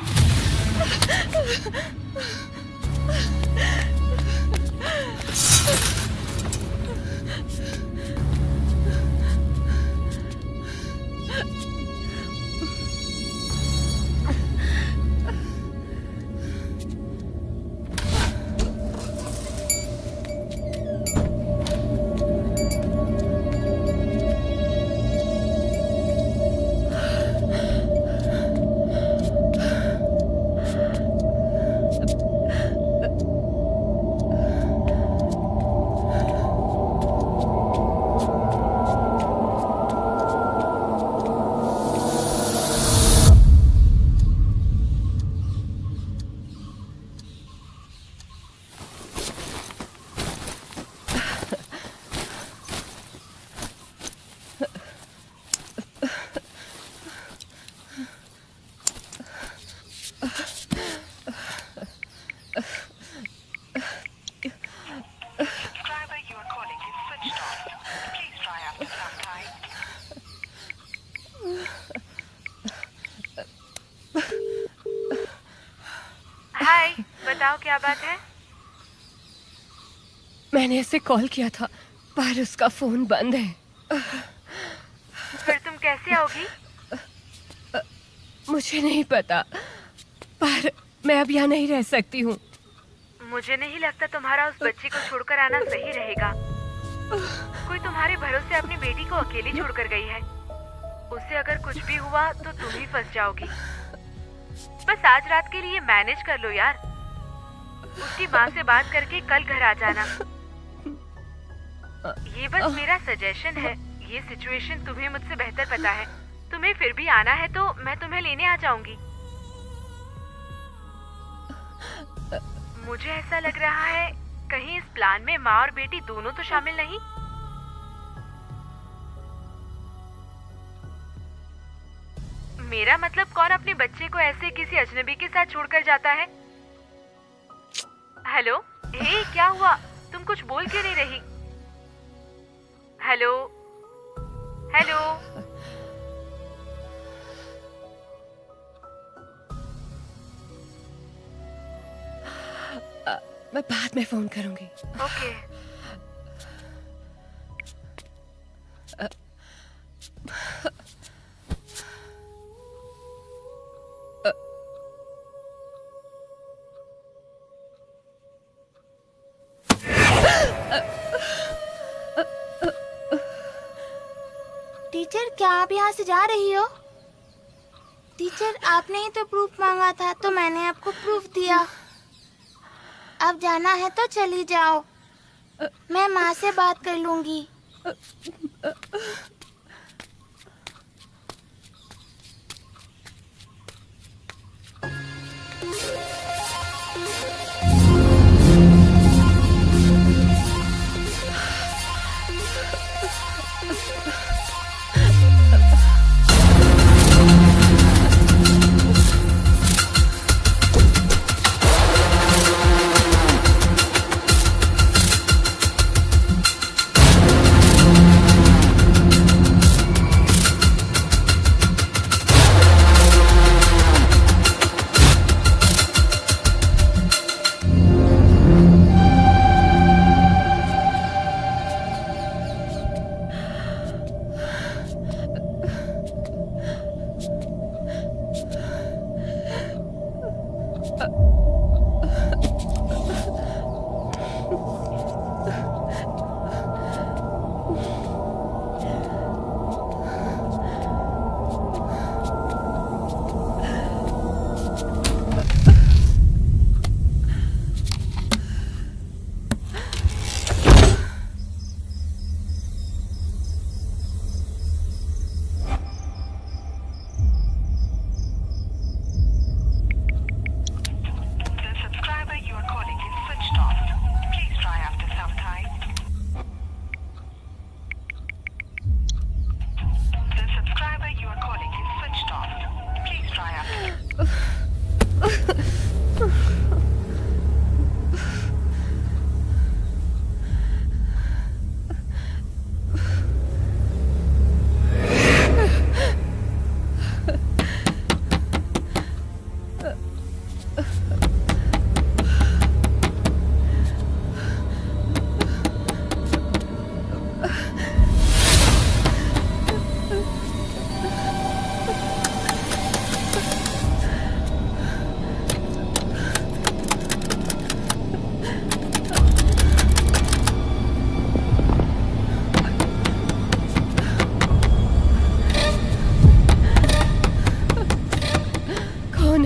E: हाय, बताओ क्या बात है?
D: मैंने इसे कॉल किया था पर उसका फोन बंद है।
E: फिर तुम कैसे आओगी?
D: मुझे नहीं पता पर मैं अब यहाँ नहीं रह सकती हूँ।
E: मुझे नहीं लगता तुम्हारा उस बच्ची को छोड़कर आना सही रहेगा। कोई तुम्हारे भरोसे अपनी बेटी को अकेली छोड़कर गई है। उसे अगर कुछ भी हुआ तो तुम ही फंस जाओगी। बस आज रात के लिए मैनेज कर लो यार। उसकी माँ से बात करके कल घर आ जाना। ये बस मेरा सजेशन है। ये सिचुएशन तुम्हें मुझसे बेहतर पता है। तुम्हें फिर भी आना है तो मैं तुम्हें लेने आ जाऊंगी। मुझे ऐसा लग रहा है कहीं इस प्लान में माँ और बेटी दोनों तो शामिल नहीं। मेरा मतलब कौन अपने बच्चे को ऐसे किसी अजनबी के साथ छोड़कर जाता है? हेलो, हे क्या हुआ? तुम कुछ बोल क्यों नहीं रही? Hello hello.
D: मैं बाद में फोन करूंगी।
E: ओके।
B: टीचर, क्या आप यहाँ से जा रही हो? टीचर, आपने ही तो प्रूफ मांगा था तो मैंने आपको प्रूफ दिया। अब जाना है तो चली जाओ। मैं माँ से बात कर लूंगी।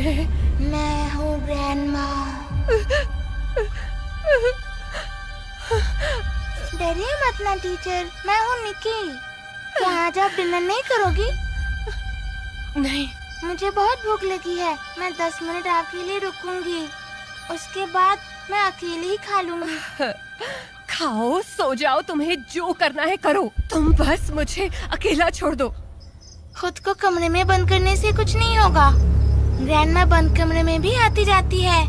D: है?
B: मैं हूँ ग्रैंडमा। डरिए मत ना टीचर, मैं हूँ निकी। क्या आज आप डिनर नहीं करोगी?
D: नहीं।
B: मुझे बहुत भूख लगी है, मैं 10 मिनट आपके लिए रुकूंगी, उसके बाद मैं अकेले ही खा लूंगी।
D: खाओ, सो जाओ, तुम्हें जो करना है करो, तुम बस मुझे अकेला छोड़ दो।
B: खुद को कमरे में बंद करने से कुछ नहीं होगा, ग्रैंडमा बंद कमरे में भी आती जाती है।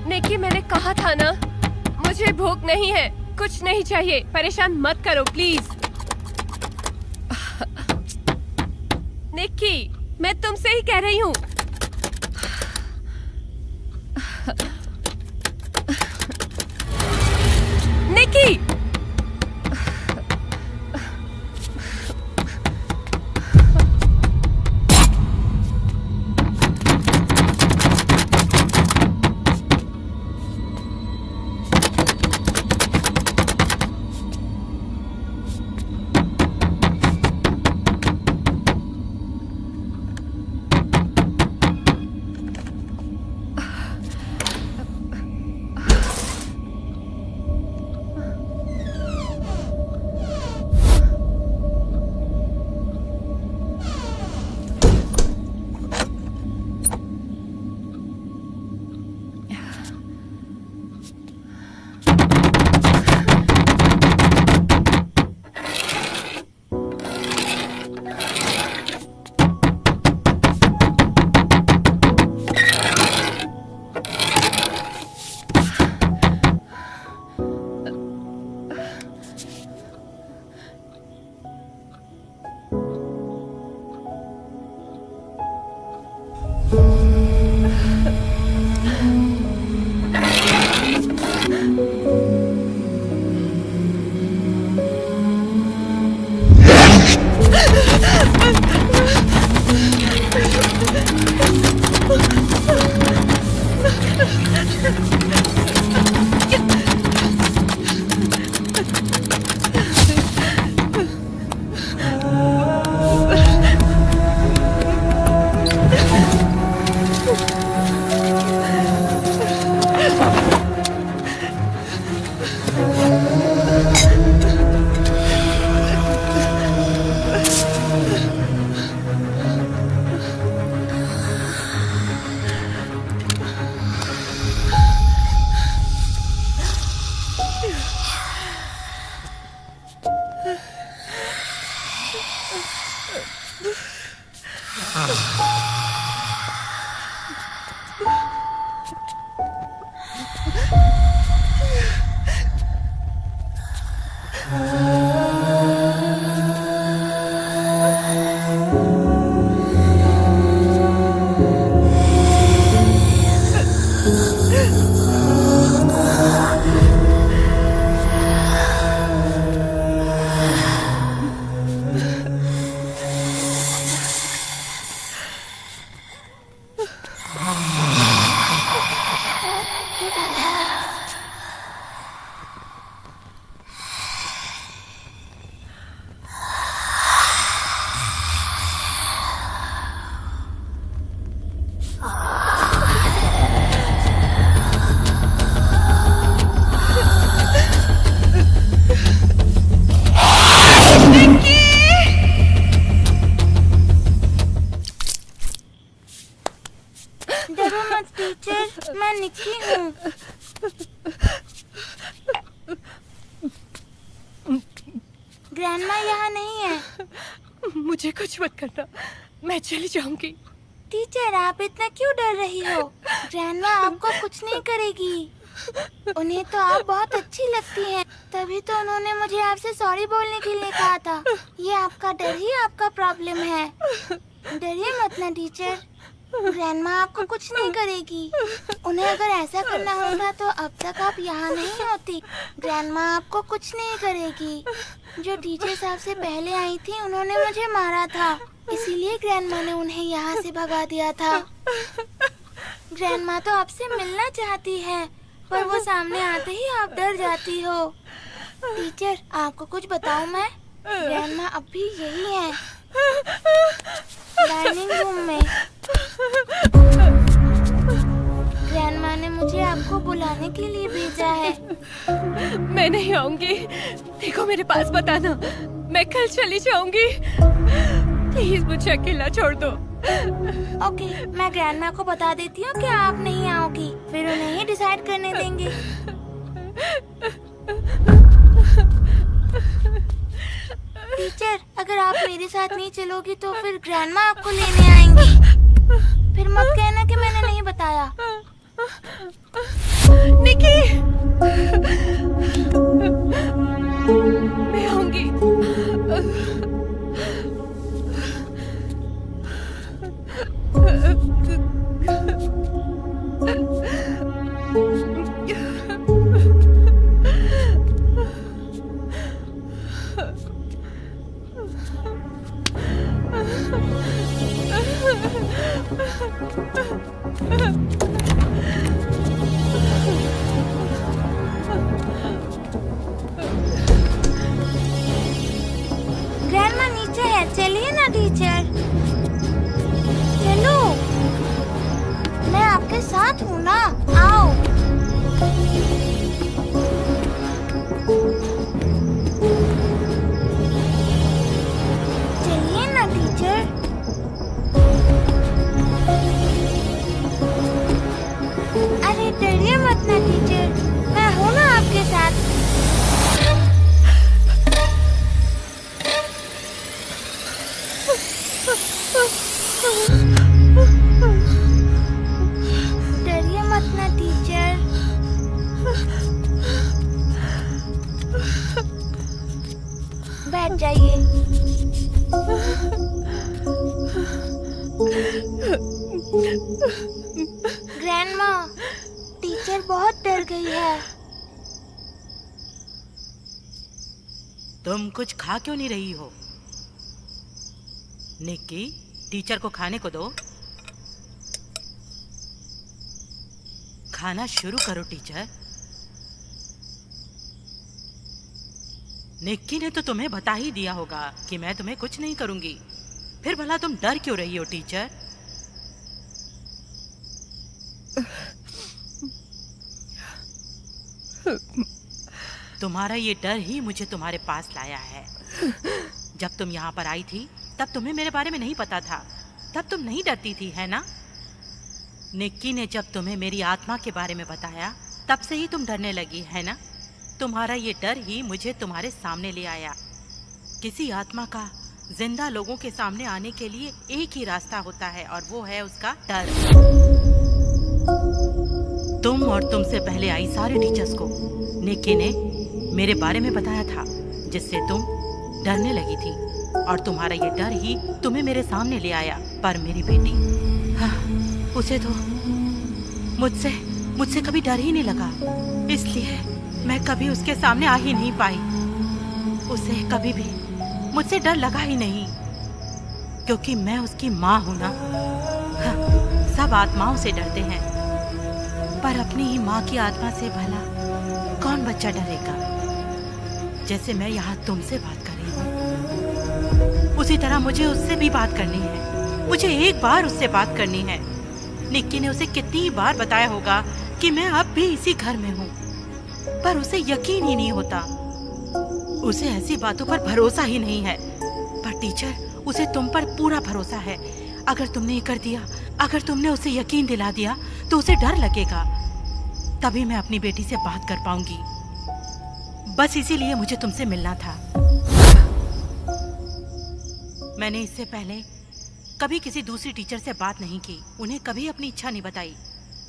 D: निकी, मैंने कहा था ना, मुझे भूख नहीं है, कुछ नहीं चाहिए, परेशान मत करो प्लीज। निकी, मैं तुमसे ही कह रही हूँ। निकी,
B: ग्रैंडमा यहाँ नहीं है।
D: मुझे कुछ मत करना, मैं चली जाऊंगी।
B: टीचर, आप इतना क्यों डर रही हो? ग्रैंडमा आपको कुछ नहीं करेगी। उन्हें तो आप बहुत अच्छी लगती हैं, तभी तो उन्होंने मुझे आपसे सॉरी बोलने के लिए कहा था। ये आपका डर ही आपका प्रॉब्लम है। डरिए मत ना टीचर, ग्रैंडमा आपको कुछ नहीं करेगी। उन्हें अगर ऐसा करना होता तो अब तक आप यहाँ नहीं होती। ग्रैंडमा आपको कुछ नहीं करेगी। जो टीचर साहब से पहले आई थी उन्होंने मुझे मारा था, इसीलिए ग्रैंडमा ने उन्हें यहाँ से भगा दिया था। ग्रैंडमा तो आपसे मिलना चाहती है, पर वो सामने आते ही आप डर जाती हो। टीचर, आपको कुछ बताऊं मैं? ग्रैंडमा अब भी यही है, डाइनिंग रूम में। ग्रैंडमा ने मुझे आपको बुलाने के लिए भेजा है।
D: मैं नहीं आऊंगी, देखो मेरे पास बताना, मैं कल चली जाऊंगी। प्लीज मुझे अकेला छोड़ दो।
B: ओके, मैं ग्रैंडमा को बता देती हूँ कि आप नहीं आओगी, फिर उन्हें ही डिसाइड करने देंगे। टीचर, अगर आप मेरे साथ नहीं चलोगी तो फिर ग्रैंडमा आपको लेने आएंगी। फिर मत कहना कि मैंने नहीं बताया।
D: निकी, मैं आऊंगी।
B: ग्रैंडमा नीचे है, चलिए ना टीचर। चलो, मैं आपके साथ हूँ ना, आओ। चलिए ना टीचर। अरे डरिए मत ना टीचर, मैं हूँ ना आपके साथ। डरिए मत ना टीचर। बैठ जाइए। ग्रैंडमा, टीचर बहुत डर गई है।
F: तुम कुछ खा क्यों नहीं रही हो? निक्की, टीचर को खाने को दो। खाना शुरू करो टीचर। निक्की ने तो तुम्हें बता ही दिया होगा कि मैं तुम्हें कुछ नहीं करूंगी, फिर भला तुम डर क्यों रही हो टीचर? तुम्हारा ये डर ही मुझे तुम्हारे पास लाया है। जब तुम यहाँ पर आई थी तब तुम्हें मेरे बारे में नहीं पता था, तब तुम नहीं डरती थी, है ना? निक्की ने जब तुम्हें मेरी आत्मा के बारे में बताया तब से ही तुम डरने लगी, है ना? तुम्हारा ये डर ही मुझे तुम्हारे सामने ले आया। किसी आत्मा का जिंदा लोगों के सामने आने के लिए एक ही रास्ता होता है और वो है उसका डर। तुम और तुमसे पहले आई सारे टीचर्स को निक्की ने मेरे बारे में बताया था, जिससे तुम डरने लगी थी और तुम्हारा ये डर ही तुम्हें मेरे सामने ले आया। पर मेरी बेटी, हाँ, उसे तो मुझसे कभी डर ही नहीं लगा, इसलिए मैं कभी उसके सामने आ ही नहीं पाई। उसे कभी भी मुझसे डर लगा ही नहीं, क्योंकि मैं उसकी माँ हूं ना। हाँ, सब आत्माओं से डरते हैं, पर अपनी ही माँ की आत्मा से भला कौन बच्चा डरेगा? जैसे मैं यहाँ तुमसे बात कर रही हूँ, उसी तरह मुझे उससे भी बात करनी है। मुझे एक बार उससे बात करनी है। निक्की ने उसे कितनी बार बताया होगा कि मैं अब भी इसी घर में हूँ, पर उसे यकीन ही नहीं होता। उसे ऐसी बातों पर भरोसा ही नहीं है। पर टीचर, उसे तुम पर पूरा भरोसा है। अगर तुमने ये कर दिया, अगर तुमने उसे यकीन दिला दिया, तो उसे डर लगेगा, तभी मैं अपनी बेटी से बात कर पाऊंगी। बस इसीलिए मुझे तुमसे मिलना था। मैंने इससे पहले कभी किसी दूसरी टीचर से बात नहीं की, उन्हें कभी अपनी इच्छा नहीं बताई,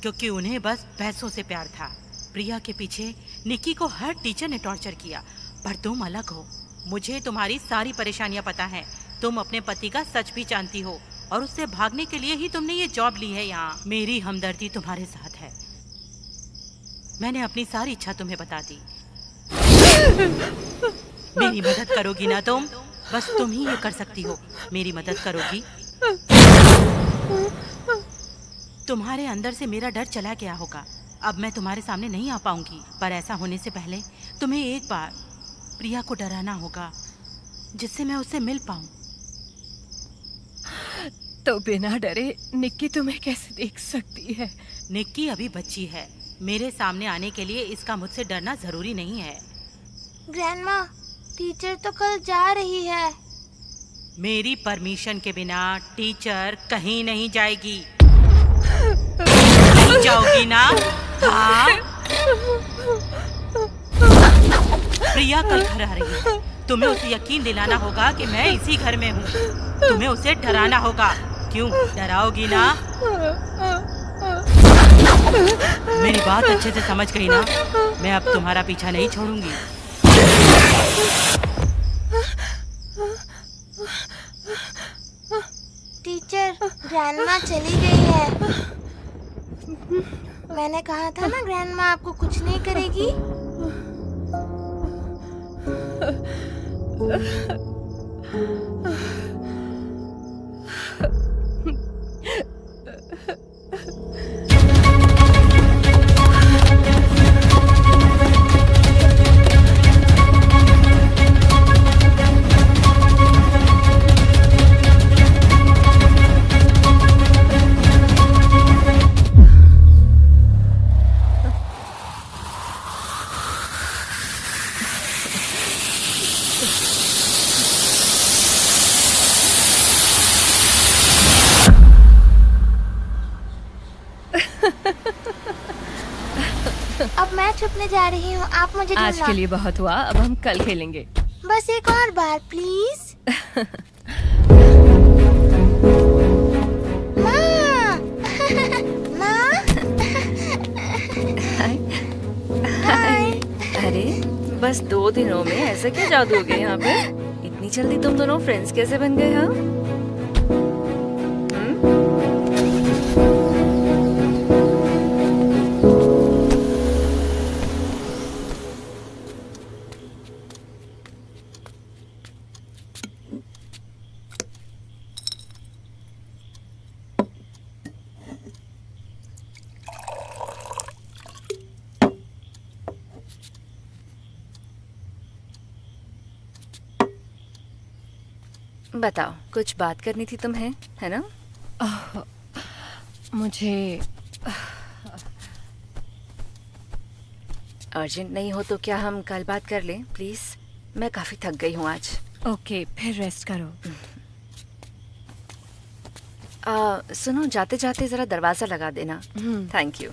F: क्योंकि उन्हें बस पैसों से प्यार था। प्रिया के पीछे निक्की को हर टीचर ने टॉर्चर किया, पर तुम अलग हो। मुझे तुम्हारी सारी परेशानियां पता हैं। तुम अपने पति का सच भी जानती हो और उससे भागने के लिए ही तुमने ये जॉब ली है यहाँ। मेरी हमदर्दी तुम्हारे साथ है। मैंने अपनी सारी इच्छा तुम्हें बता दी। मेरी मदद करोगी ना तुम? बस तुम ही ये कर सकती हो। मेरी मदद करोगी? तुम्हारे अंदर से मेरा डर चला गया होगा। अब मैं तुम्हारे सामने नहीं आ पाऊंगी, पर ऐसा होने से पहले तुम्हें एक बार प्रिया को डराना होगा, जिससे मैं उससे मिल पाऊं।
D: तो बिना डरे निक्की तुम्हें कैसे देख सकती है?
F: निक्की अभी बच्ची है। मेरे सामने आने के लिए इसका मुझसे डरना जरूरी नहीं है।
B: ग्रैंडमा, टीचर तो कल जा रही है।
F: मेरी परमिशन के बिना टीचर कहीं नहीं जाएगी। नहीं जाओगी ना? हाँ? प्रिया कल घर आ रही है। तुम्हें उसे यकीन दिलाना होगा कि मैं इसी घर में हूँ। तुम्हें उसे डराना होगा। क्यों डराओगी ना? मेरी बात अच्छे से समझ गई ना? मैं अब तुम्हारा पीछा नहीं छोड़ूंगी।
B: टीचर, ग्रैंडमा चली गई है। मैंने कहा था ना ग्रैंडमा आपको कुछ नहीं करेगी। अब मैं छुपने जा रही हूँ, आप मुझे
D: आज
B: ढूंढना।
D: के लिए बहुत हुआ, अब हम कल खेलेंगे।
B: बस एक और बार प्लीज। माँ, माँ। हाय।
C: अरे बस 2 दिनों में ऐसा क्या जादू हो गया यहाँ पे? इतनी जल्दी तुम दोनों फ्रेंड्स कैसे बन गए? हाँ, बताओ, कुछ बात करनी थी तुम्हें, है ना?
D: मुझे
C: अर्जेंट नहीं हो तो क्या हम कल बात कर लें प्लीज? मैं काफी थक गई हूँ आज।
D: ओके, फिर रेस्ट करो।
C: सुनो, जाते जाते जरा दरवाजा लगा देना। Thank you.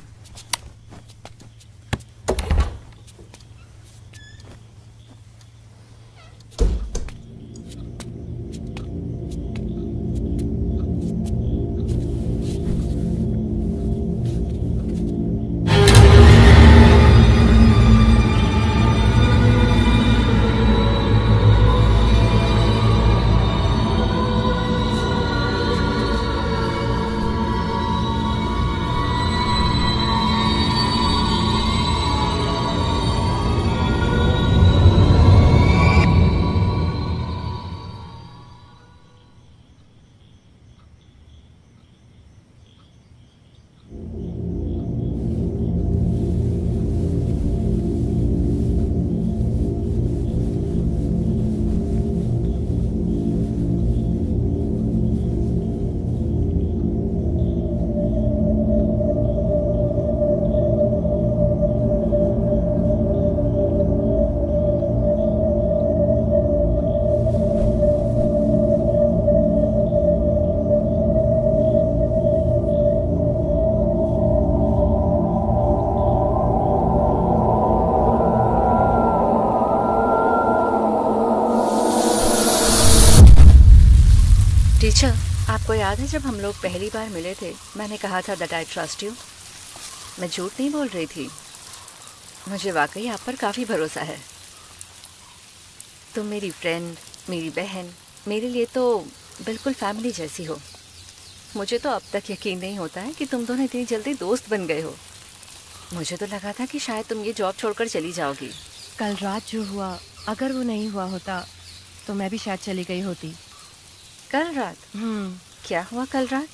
C: अच्छा, आपको याद है जब हम लोग पहली बार मिले थे, मैंने कहा था दैट आई ट्रस्ट यू। मैं झूठ नहीं बोल रही थी, मुझे वाकई आप पर काफ़ी भरोसा है। तुम मेरी फ्रेंड, मेरी बहन, मेरे लिए तो बिल्कुल फैमिली जैसी हो। मुझे तो अब तक यकीन नहीं होता है कि तुम दोनों इतनी जल्दी दोस्त बन गए हो। मुझे तो लगा था कि शायद तुम ये जॉब छोड़कर चली जाओगी।
D: कल रात जो हुआ, अगर वो नहीं हुआ होता तो मैं भी शायद चली गई होती।
C: कल रात? क्या हुआ कल रात?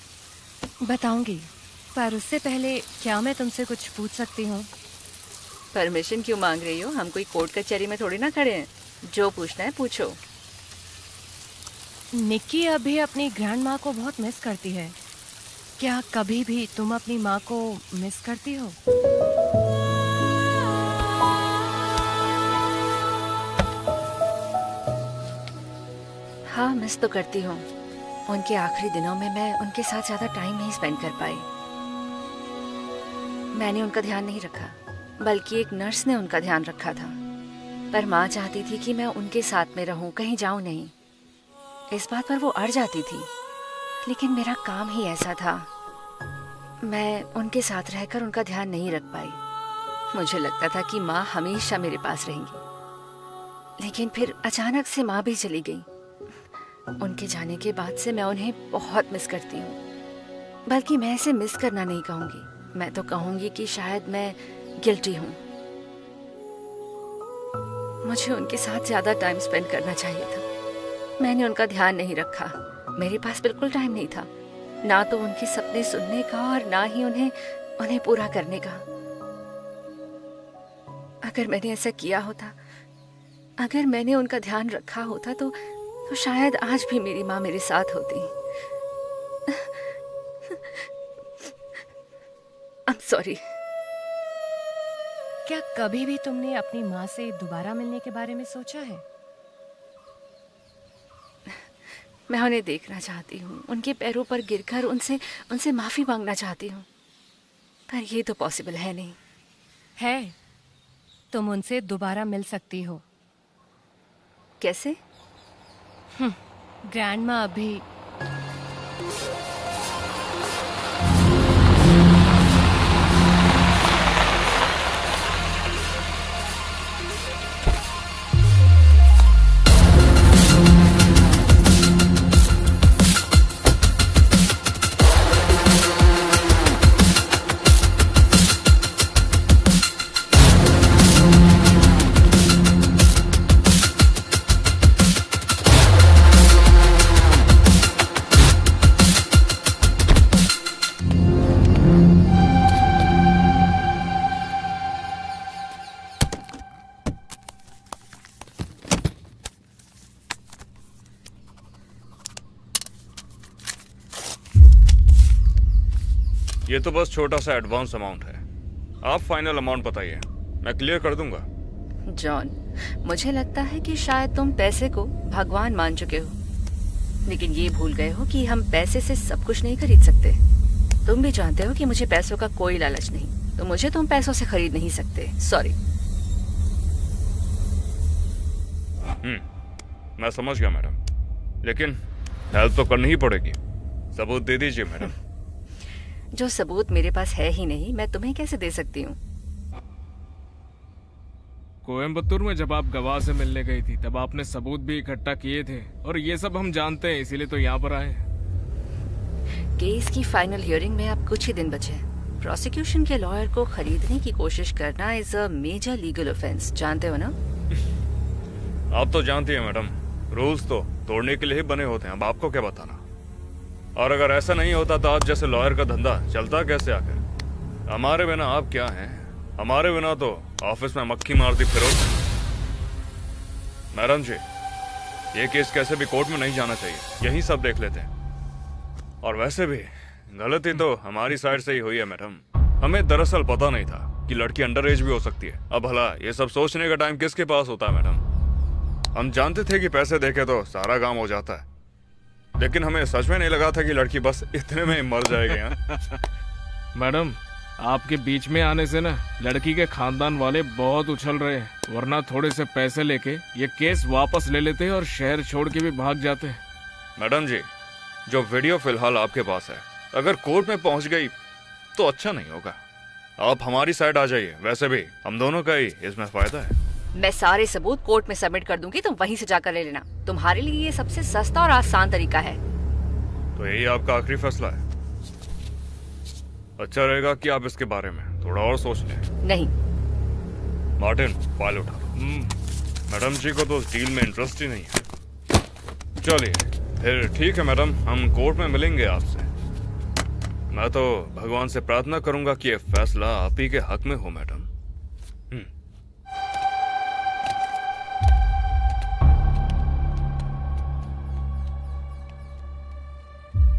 D: बताऊंगी, पर उससे पहले क्या मैं तुमसे कुछ पूछ सकती हूँ?
C: परमिशन क्यों मांग रही हो? हम कोई कोर्ट कचहरी में थोड़ी ना खड़े हैं। जो पूछना है पूछो।
D: निक्की अभी अपनी ग्रैंड माँ को बहुत मिस करती है। क्या कभी भी तुम अपनी माँ को मिस करती हो?
C: हाँ, मिस तो करती हूँ। उनके आखिरी दिनों में मैं उनके साथ ज़्यादा टाइम नहीं स्पेंड कर पाई। मैंने उनका ध्यान नहीं रखा, बल्कि एक नर्स ने उनका ध्यान रखा था। पर माँ चाहती थी कि मैं उनके साथ में रहूं, कहीं जाऊं नहीं। इस बात पर वो अड़ जाती थी, लेकिन मेरा काम ही ऐसा था। मैं उनके साथ रहकर उनका ध्यान नहीं रख पाई। मुझे लगता था कि माँ हमेशा मेरे पास रहेंगी, लेकिन फिर अचानक से माँ भी चली गई। उनके जाने के बाद से मैं उन्हें बहुत मिस करती हूँ। बल्कि मैं इसे मिस करना नहीं कहूँगी, मैं तो कहूँगी कि शायद मैं गिल्टी हूँ। मुझे उनके साथ ज़्यादा टाइम स्पेंड करना चाहिए था। मैंने उनका ध्यान नहीं रखा। मेरे पास बिल्कुल टाइम नहीं था, ना तो उनके सपने सुनने का और ना ही उन्हें पूरा करने का। अगर मैंने ऐसा किया होता, अगर मैंने उनका ध्यान रखा होता तो शायद आज भी मेरी माँ मेरे साथ होती। I'm sorry।
D: क्या कभी भी तुमने अपनी माँ से दोबारा मिलने के बारे में सोचा है?
C: मैं उन्हें देखना चाहती हूँ, उनके पैरों पर गिरकर उनसे माफ़ी मांगना चाहती हूँ, पर ये तो पॉसिबल है नहीं।
D: है, तुम उनसे दोबारा मिल सकती हो।
C: कैसे?
D: ग्रैंड माँ अभी
G: ये तो बस छोटा सा एडवांस अमाउंट है। आप फाइनल अमाउंट बताइए, मैं क्लियर कर दूंगा।
C: जॉन, मुझे लगता है कि शायद तुम पैसे को भगवान मान चुके हो, लेकिन ये भूल गए हो कि हम पैसे से सब कुछ नहीं खरीद सकते। तुम भी जानते हो कि मुझे पैसों का कोई लालच नहीं, तो मुझे तुम पैसों से खरीद नहीं सकते। सॉरी।
G: मैं समझ गया मैडम, लेकिन हेल्प तो करनी ही पड़ेगी। सबूत दे दीजिए मैडम।
C: जो सबूत मेरे पास है ही नहीं, मैं तुम्हें कैसे दे सकती हूँ?
H: कोयम्बतूर में जब आप गवाह से मिलने गई थी, तब आपने सबूत भी इकट्ठा किए थे, और ये सब हम जानते हैं, इसीलिए तो यहाँ पर आए।
C: केस की फाइनल हियरिंग में अब कुछ ही दिन बचे। प्रोसिक्यूशन के लॉयर को खरीदने की कोशिश करना is a major legal offence, जानते हो ना?
G: आप तो जानती हैं मैडम, रूल्स तो तोड़ने के लिए ही बने होते हैं। अब आपको क्या बताना। और अगर ऐसा नहीं होता तो आज जैसे लॉयर का धंधा चलता कैसे आकर? हमारे बिना आप क्या हैं? हमारे बिना तो ऑफिस में मक्खी मारती फिरो। मैडम जी, ये केस कैसे भी कोर्ट में नहीं जाना चाहिए, यही सब देख लेते हैं। और वैसे भी गलती तो हमारी साइड से ही हुई है मैडम। हमें दरअसल पता नहीं था कि लड़की अंडर एज भी हो सकती है। अब भला ये सब सोचने का टाइम किसके पास होता है मैडम? हम जानते थे कि पैसे देके तो सारा काम हो जाता है, लेकिन हमें सच में नहीं लगा था कि लड़की बस इतने में ही मर जाएगी।
H: मैडम, आपके बीच में आने से ना लड़की के खानदान वाले बहुत उछल रहे हैं, वरना थोड़े से पैसे लेके ये केस वापस ले लेते और शहर छोड़ के भी भाग जाते।
G: मैडम जी, जो वीडियो फिलहाल आपके पास है अगर कोर्ट में पहुंच गई तो अच्छा नहीं होगा। आप हमारी साइड आ जाइए, वैसे भी हम दोनों का ही इसमें फायदा है।
C: मैं सारे सबूत कोर्ट में सबमिट कर दूंगी, तुम वहीं से जाकर ले लेना। तुम्हारे लिए ये सबसे सस्ता और आसान तरीका है।
G: तो यही आपका आखिरी फैसला है? अच्छा रहेगा कि आप इसके बारे में थोड़ा और सोच लें।
C: नहीं।
G: मार्टिन, फाइल उठा। मैडम जी को तो इस डील में इंटरेस्ट ही नहीं है। चलिए फिर ठीक है मैडम, हम कोर्ट में मिलेंगे आपसे। मैं तो भगवान से प्रार्थना करूंगा कि ये फैसला आप ही के हक में हो मैडम।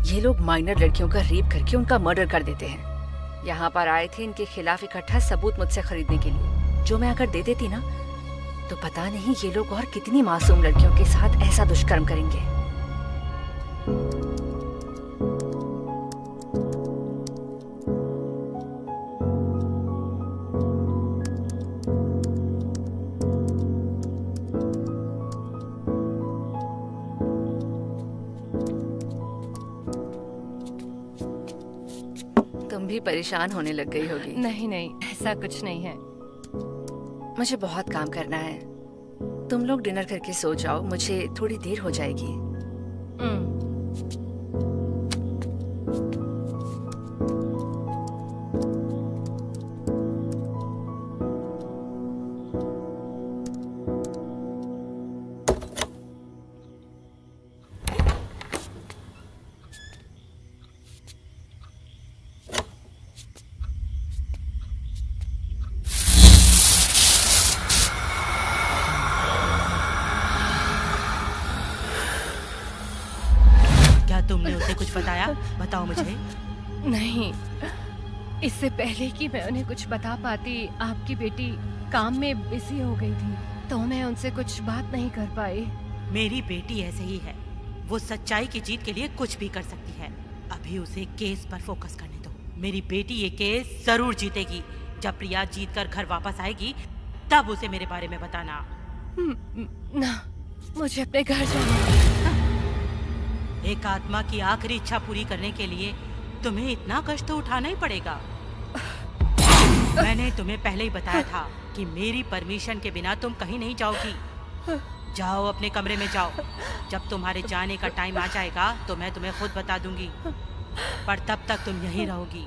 C: ये लोग माइनर लड़कियों का रेप करके उनका मर्डर कर देते हैं। यहाँ पर आए थे इनके खिलाफ इकट्ठा सबूत मुझसे खरीदने के लिए, जो मैं अगर दे देती ना तो पता नहीं ये लोग और कितनी मासूम लड़कियों के साथ ऐसा दुष्कर्म करेंगे। तुम भी परेशान होने लग गई होगी।
D: नहीं नहीं, ऐसा कुछ नहीं है।
C: मुझे बहुत काम करना है, तुम लोग डिनर करके सो जाओ, मुझे थोड़ी देर हो जाएगी।
F: तुमने उसे कुछ बताया? बताओ मुझे।
D: नहीं, इससे पहले कि मैं उन्हें कुछ बता पाती, आपकी बेटी काम में बिजी हो गई थी, तो मैं उनसे कुछ बात नहीं कर पाई।
F: मेरी बेटी ऐसे ही है, वो सच्चाई की जीत के लिए कुछ भी कर सकती है। अभी उसे केस पर फोकस करने दो। मेरी बेटी ये केस जरूर जीतेगी। जब प्रिया जीत कर घर वापस आएगी तब उसे मेरे बारे में बताना।
D: ना, मुझे अपने घर जाना है।
F: एक आत्मा की आखिरी इच्छा पूरी करने के लिए तुम्हें इतना कष्ट तो उठाना ही पड़ेगा। मैंने तुम्हें पहले ही बताया था कि मेरी परमिशन के बिना तुम कहीं नहीं जाओगी। जाओ अपने कमरे में जाओ। जब तुम्हारे जाने का टाइम आ जाएगा तो मैं तुम्हें खुद बता दूंगी, पर तब तक तुम यहीं रहोगी।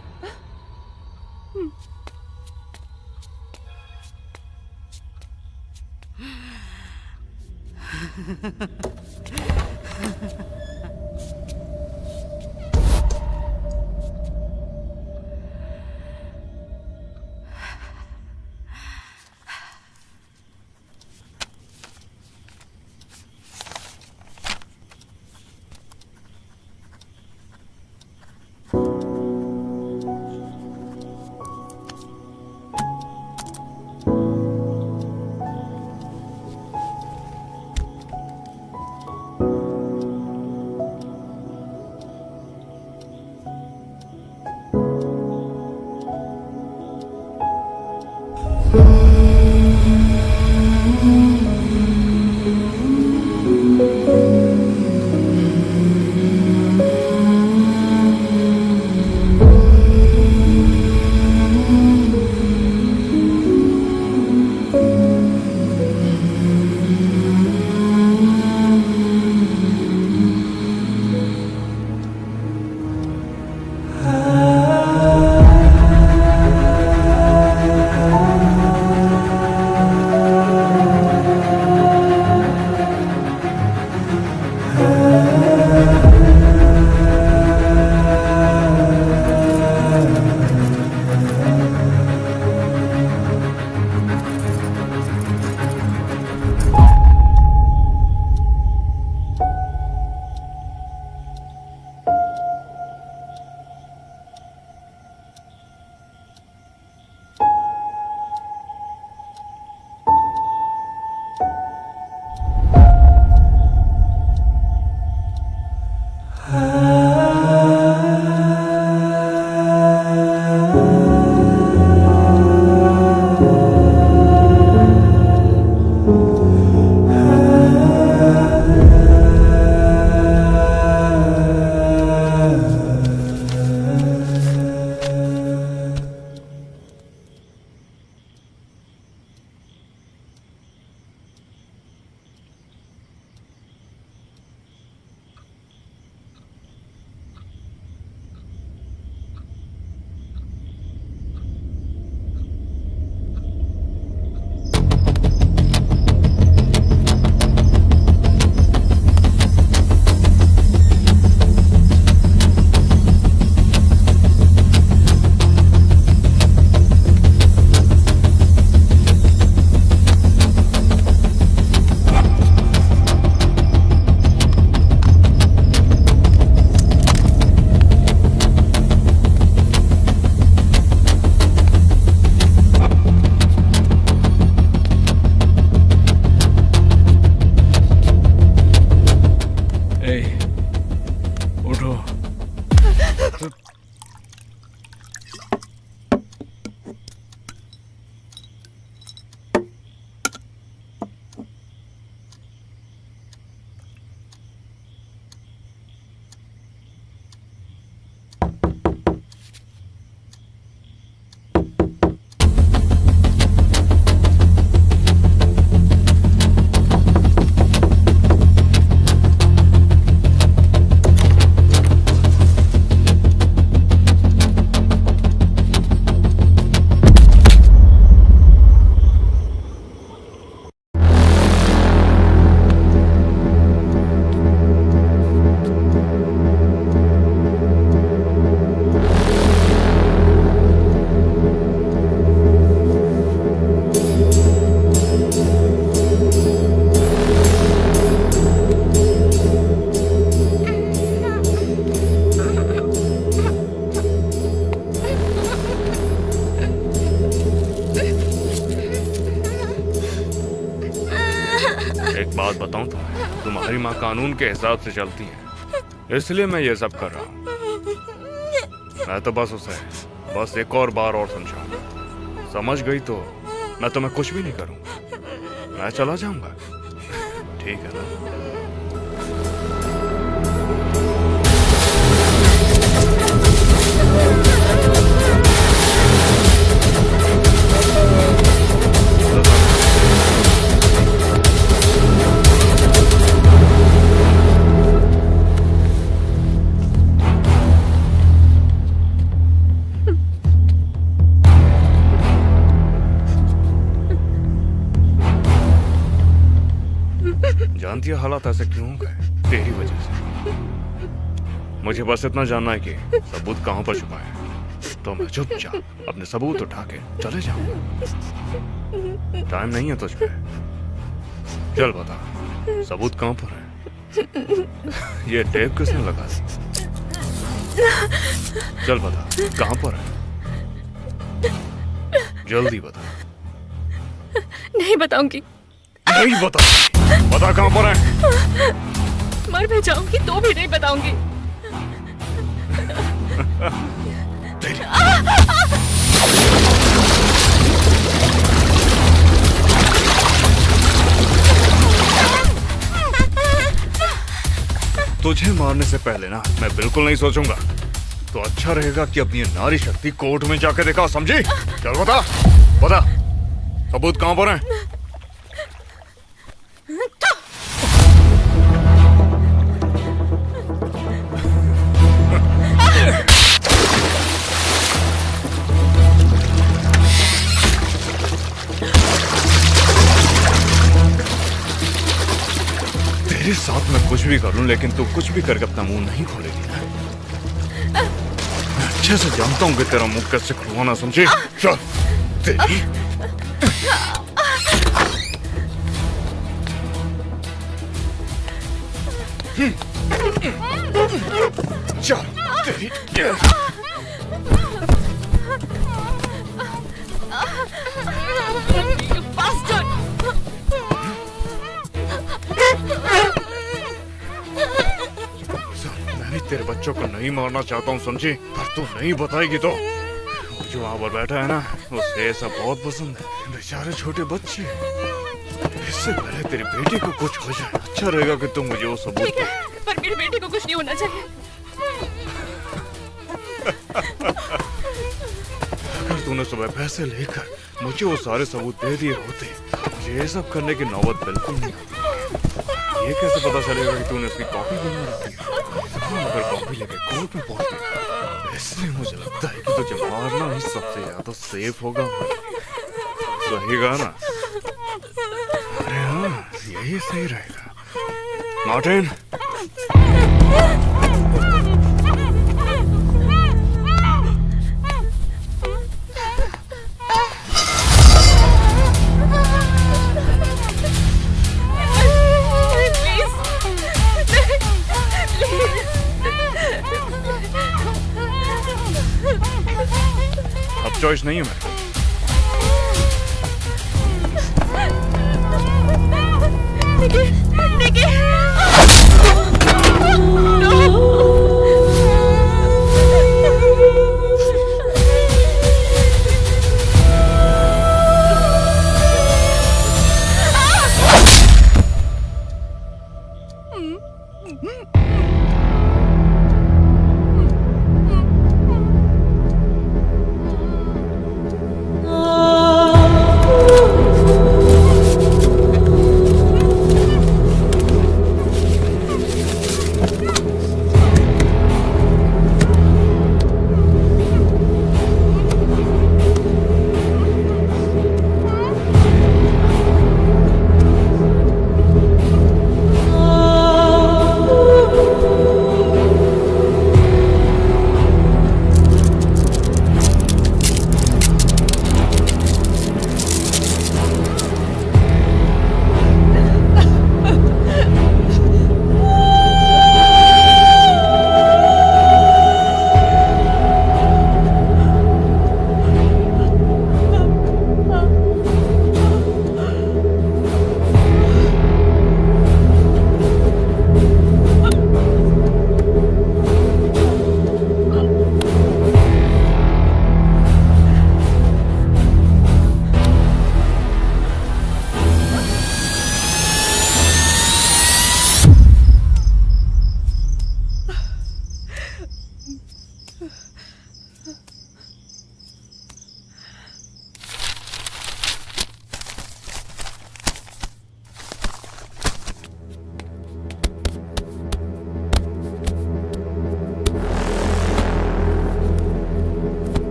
G: एक बात बताऊं तुम्हारी माँ कानून के हिसाब से चलती है, इसलिए मैं ये सब कर रहा हूँ। मैं तो बस उसे एक और बार और समझाऊंगा। समझ गई तो मैं तुम्हें कुछ भी नहीं करूंगा, मैं चला जाऊंगा। ठीक है ना? जानती है हालात ऐसे क्यों हो गए? तेरी वजह से। मुझे बस इतना जानना है कि सबूत कहां पर छुपा है, तो मैं चुपचाप अपने सबूत उठा के चले जाऊंगा। टाइम नहीं है तुझ पे। चल बता, सबूत कहां पर है? ये टेप किसने लगा दी? चल बता, कहां पर है? जल्दी बता।
C: नहीं बताऊंगी।
G: नहीं बता, बता कहां पर है?
C: मर भी जाऊंगी तो भी नहीं बताऊंगी।
G: तुझे मारने से पहले ना मैं बिल्कुल नहीं सोचूंगा। तो अच्छा रहेगा कि अपनी नारी शक्ति कोर्ट में जाके दिखा, समझी? चल बता, बता सबूत कहां पर है? तेरे साथ मैं कुछ भी कर लूं, लेकिन तू कुछ भी करके अपना मुंह नहीं खोलेगी ना। मैं अच्छे से जानता हूं कि तेरा मुंह कैसे खुलवाना, समझी? चल तेरी चल तेरी मैं भी तेरे बच्चों को नहीं मारना चाहता हूँ, समझी? पर तू नहीं बताएगी तो जो वहाँ पर बैठा है ना, उसे ऐसा बहुत पसंद है। बेचारे छोटे बच्चे। इससे पहले तेरी बेटी को कुछ हो जाए, अच्छा रहेगा कि तुम मुझे वो सबूत दे।
C: पर मेरी बेटी को कुछ नहीं होना चाहिए।
G: अगर तूने सुबह पैसे लेकर मुझे वो सारे सबूत दे दिए होते, मुझे ये सब करने की नौबत बिल्कुल नहीं आती। ये कैसे पता चलेगा कि तूने उसकी कॉपी बना रखी है? अगर कॉपी लेकर कोर्ट में पहुंचती, इसलिए मुझे लगता है कि तुझे मारना ही सबसे ज्यादा सेफ होगा। सही कहा ना? अरे हाँ, यही सही रहेगा। मार्टिन, अब चॉइस नहीं है मेरे।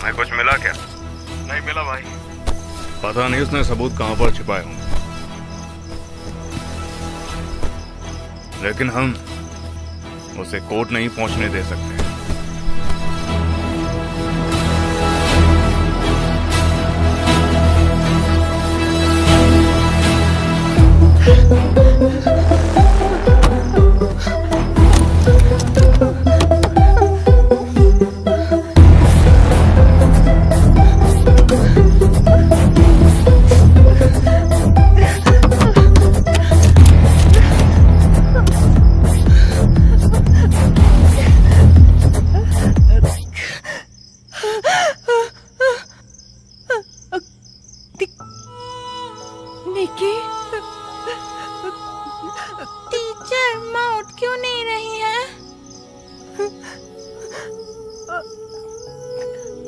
G: तुम्हें कुछ मिला क्या?
H: नहीं मिला भाई।
G: पता नहीं उसने सबूत कहां पर छिपाए होंगे, लेकिन हम उसे कोर्ट नहीं पहुंचने दे सकते।
D: निकी,
B: टीचर, माँ उठ क्यों नहीं रही है?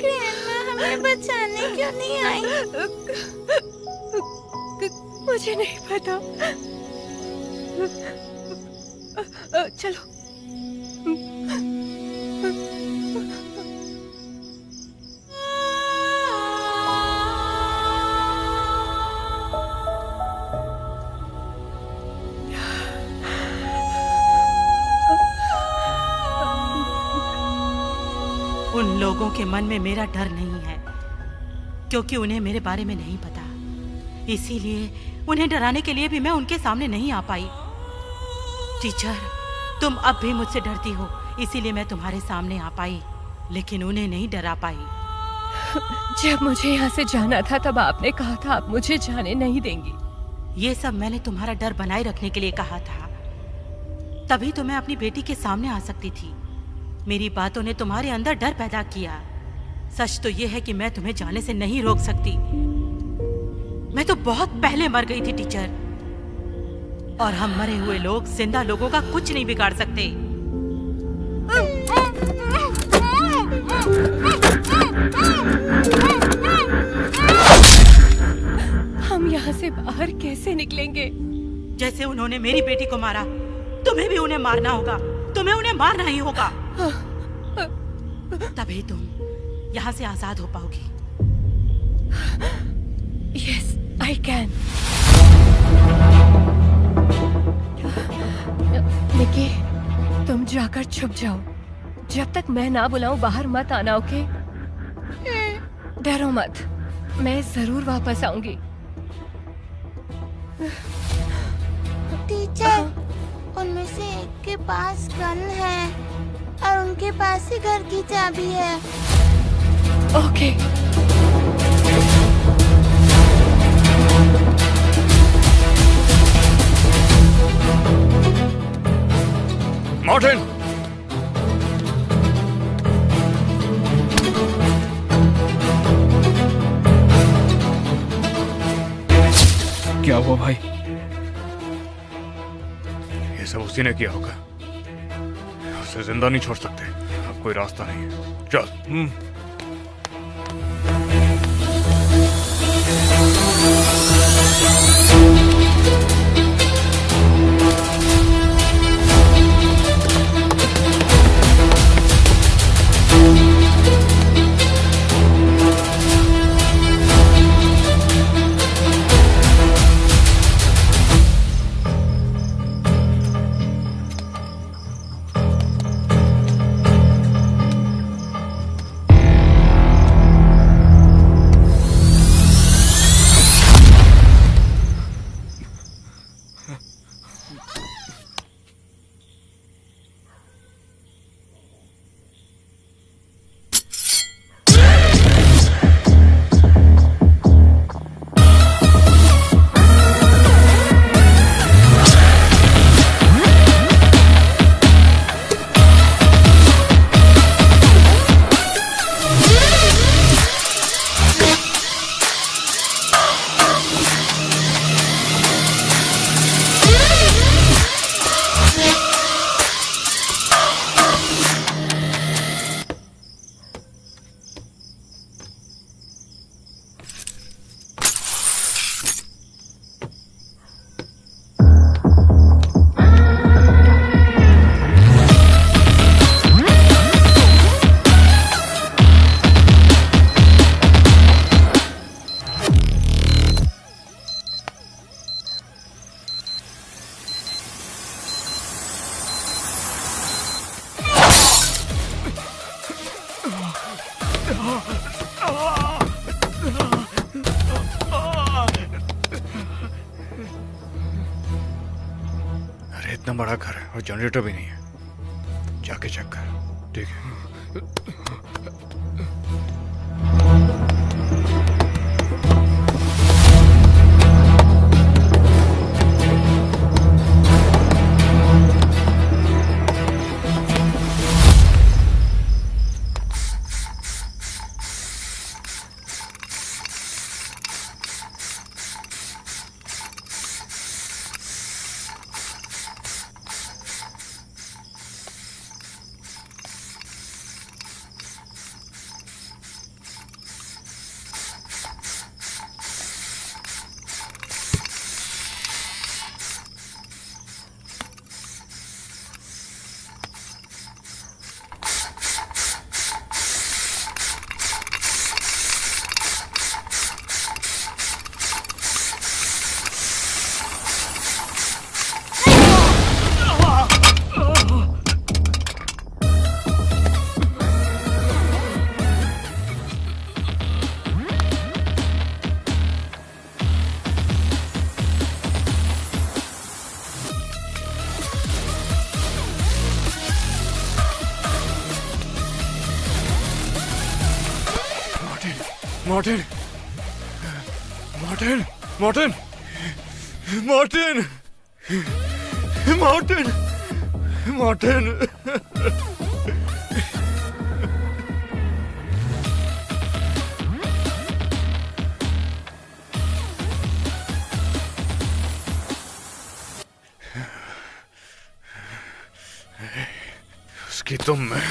B: ग्रैंडमा हमें बचाने क्यों नहीं आई?
D: मुझे नहीं पता। चलो।
F: उन लोगों के मन में मेरा डर नहीं है, क्योंकि उन्हें मेरे बारे में नहीं पता। इसीलिए उन्हें डराने के लिए भी मैं उनके सामने नहीं आ पाई। टीचर, तुम अब भी मुझसे डरती हो, इसीलिए मैं तुम्हारे सामने आ पाई, लेकिन उन्हें नहीं डरा पाई।
D: जब मुझे यहाँ से जाना था तब आपने कहा था आप मुझे जाने नहीं देंगी।
F: ये सब मैंने तुम्हारा डर बनाए रखने के लिए कहा था, तभी तो मैं अपनी बेटी के सामने आ सकती थी। मेरी बातों ने तुम्हारे अंदर डर पैदा किया। सच तो ये है कि मैं तुम्हें जाने से नहीं रोक सकती। मैं तो बहुत पहले मर गई थी टीचर, और हम मरे हुए लोग जिंदा लोगों का कुछ नहीं बिगाड़ सकते।
D: हम यहाँ से बाहर कैसे निकलेंगे?
F: जैसे उन्होंने मेरी बेटी को मारा, तुम्हें भी उन्हें मारना होगा। तुम्हें उन्हें मारना ही होगा, तभी तुम यहाँ से आजाद हो पाओगी।
D: Yes, I can. निकी, तुम जाकर छुप जाओ। जब तक मैं ना बुलाऊं बाहर मत आना, ओके? डरो मत, मैं जरूर वापस आऊंगी।
B: टीचर, उनमें से एक के पास गन है और उनके पास ही घर की चाबी है।
D: ओके।
G: मार्टिन!
H: क्या हुआ भाई?
G: ये सब उसी ने किया होगा। उसे जिंदा नहीं छोड़ सकते। अब कोई रास्ता नहीं है। चल। अरे इतना बड़ा घर है और जनरेटर भी नहीं है, जाके चेक कर। ठीक है। Martin! Martin! Martin! Martin! Martin! Martin! उसकी तुम में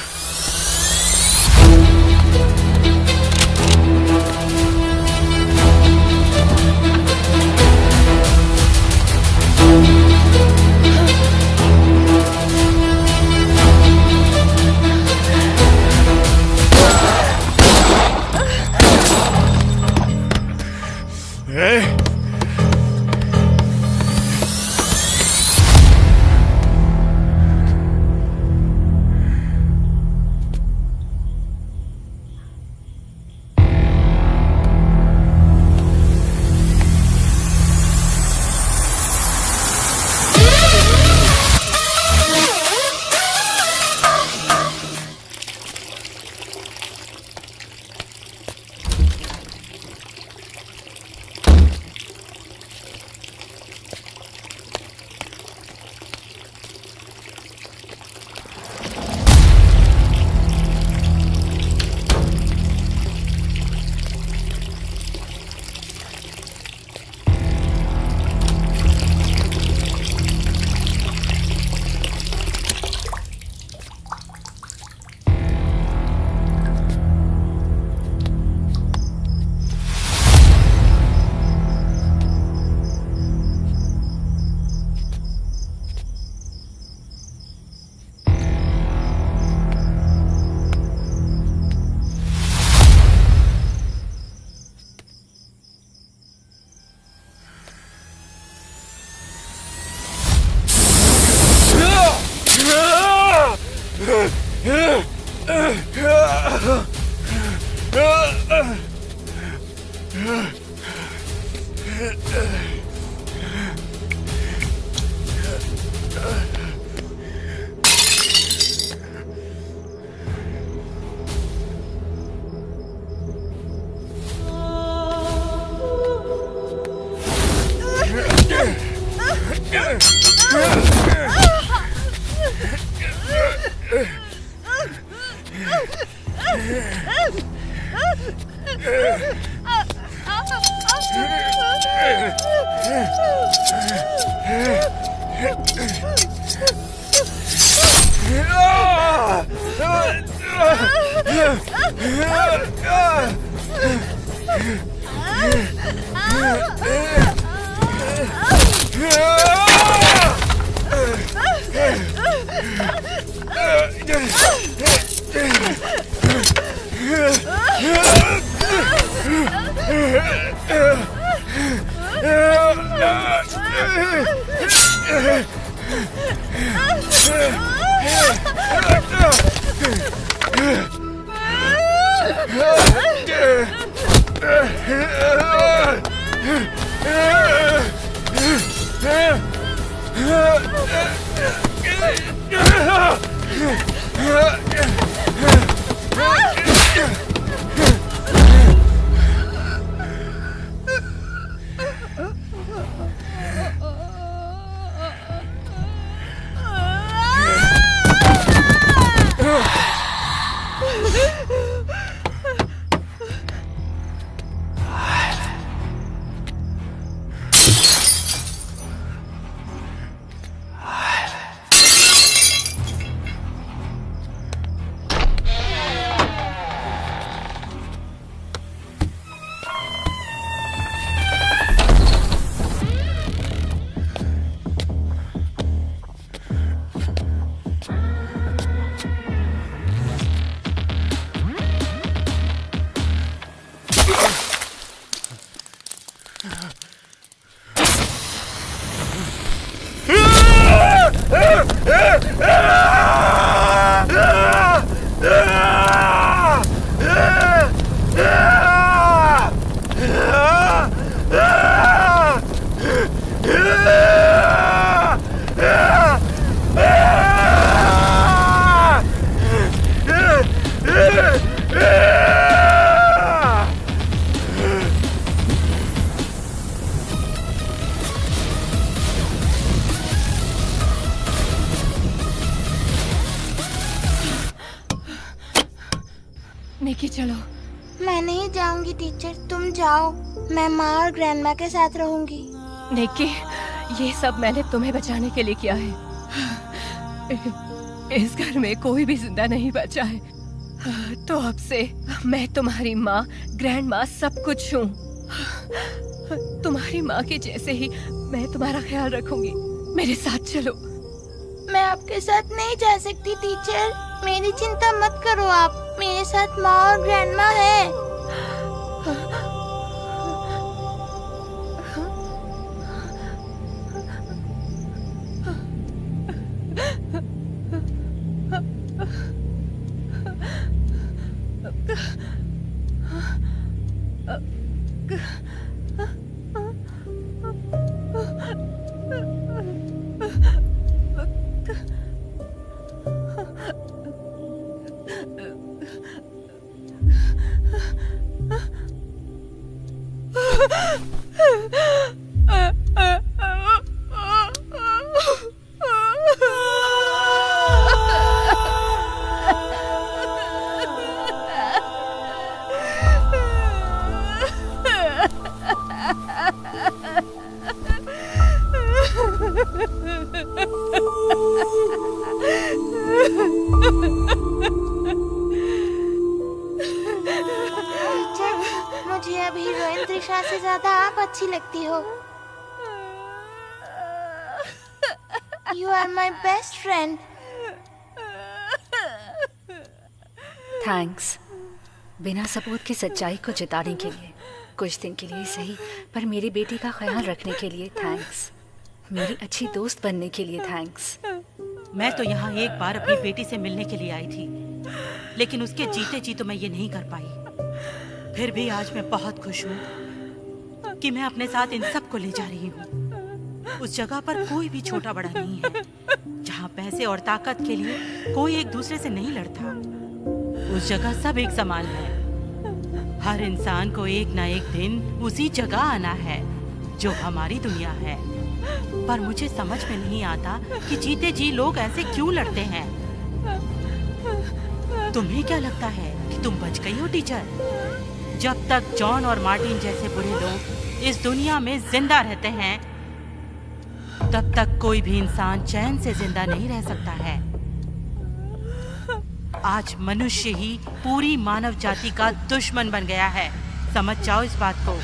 D: निकी चलो।
B: मैं नहीं जाऊंगी टीचर, तुम जाओ। मैं माँ और ग्रैंडमा के साथ रहूंगी।
D: निकी, ये सब मैंने तुम्हें बचाने के लिए किया है। इस घर में कोई भी जिंदा नहीं बचा है, तो अब से मैं तुम्हारी माँ, ग्रैंड माँ, सब कुछ हूँ। तुम्हारी माँ के जैसे ही मैं तुम्हारा ख्याल रखूंगी। मेरे साथ चलो।
B: मैं आपके साथ नहीं जा सकती टीचर, मेरी चिंता मत करो आप। मेरे साथ माँ और ग्रैंडमा है। मुझे अब हीरोइन त्रिशा से ज्यादा आप अच्छी लगती हो। You are my best friend.
C: Thanks, बिना सबूत की सच्चाई को जिताने के लिए, कुछ दिन के लिए सही, पर मेरी बेटी का ख्याल रखने के लिए थैंक्स। मेरी अच्छी दोस्त बनने के लिए थैंक्स।
F: मैं तो यहाँ एक बार अपनी बेटी से मिलने के लिए आई थी, लेकिन उसके जीते जी तो मैं ये नहीं कर पाई। फिर भी आज मैं बहुत खुश हूँ कि मैं अपने साथ इन सब को ले जा रही हूँ। उस जगह पर कोई भी छोटा बड़ा नहीं है, जहाँ पैसे और ताकत के लिए कोई एक दूसरे से नहीं लड़ता। उस जगह सब एक समान है। हर इंसान को एक ना एक दिन उसी जगह आना है जो हमारी दुनिया है। पर मुझे समझ में नहीं आता कि जीते जी लोग ऐसे क्यों लड़ते हैं। तुम्हें क्या लगता है कि तुम बच गई हो टीचर? जब तक जॉन और मार्टिन जैसे बुरे लोग इस दुनिया में जिंदा रहते हैं, तब तक कोई भी इंसान चैन से जिंदा नहीं रह सकता है। आज मनुष्य ही पूरी मानव जाति का दुश्मन बन गया है। समझ जाओ इस बात को।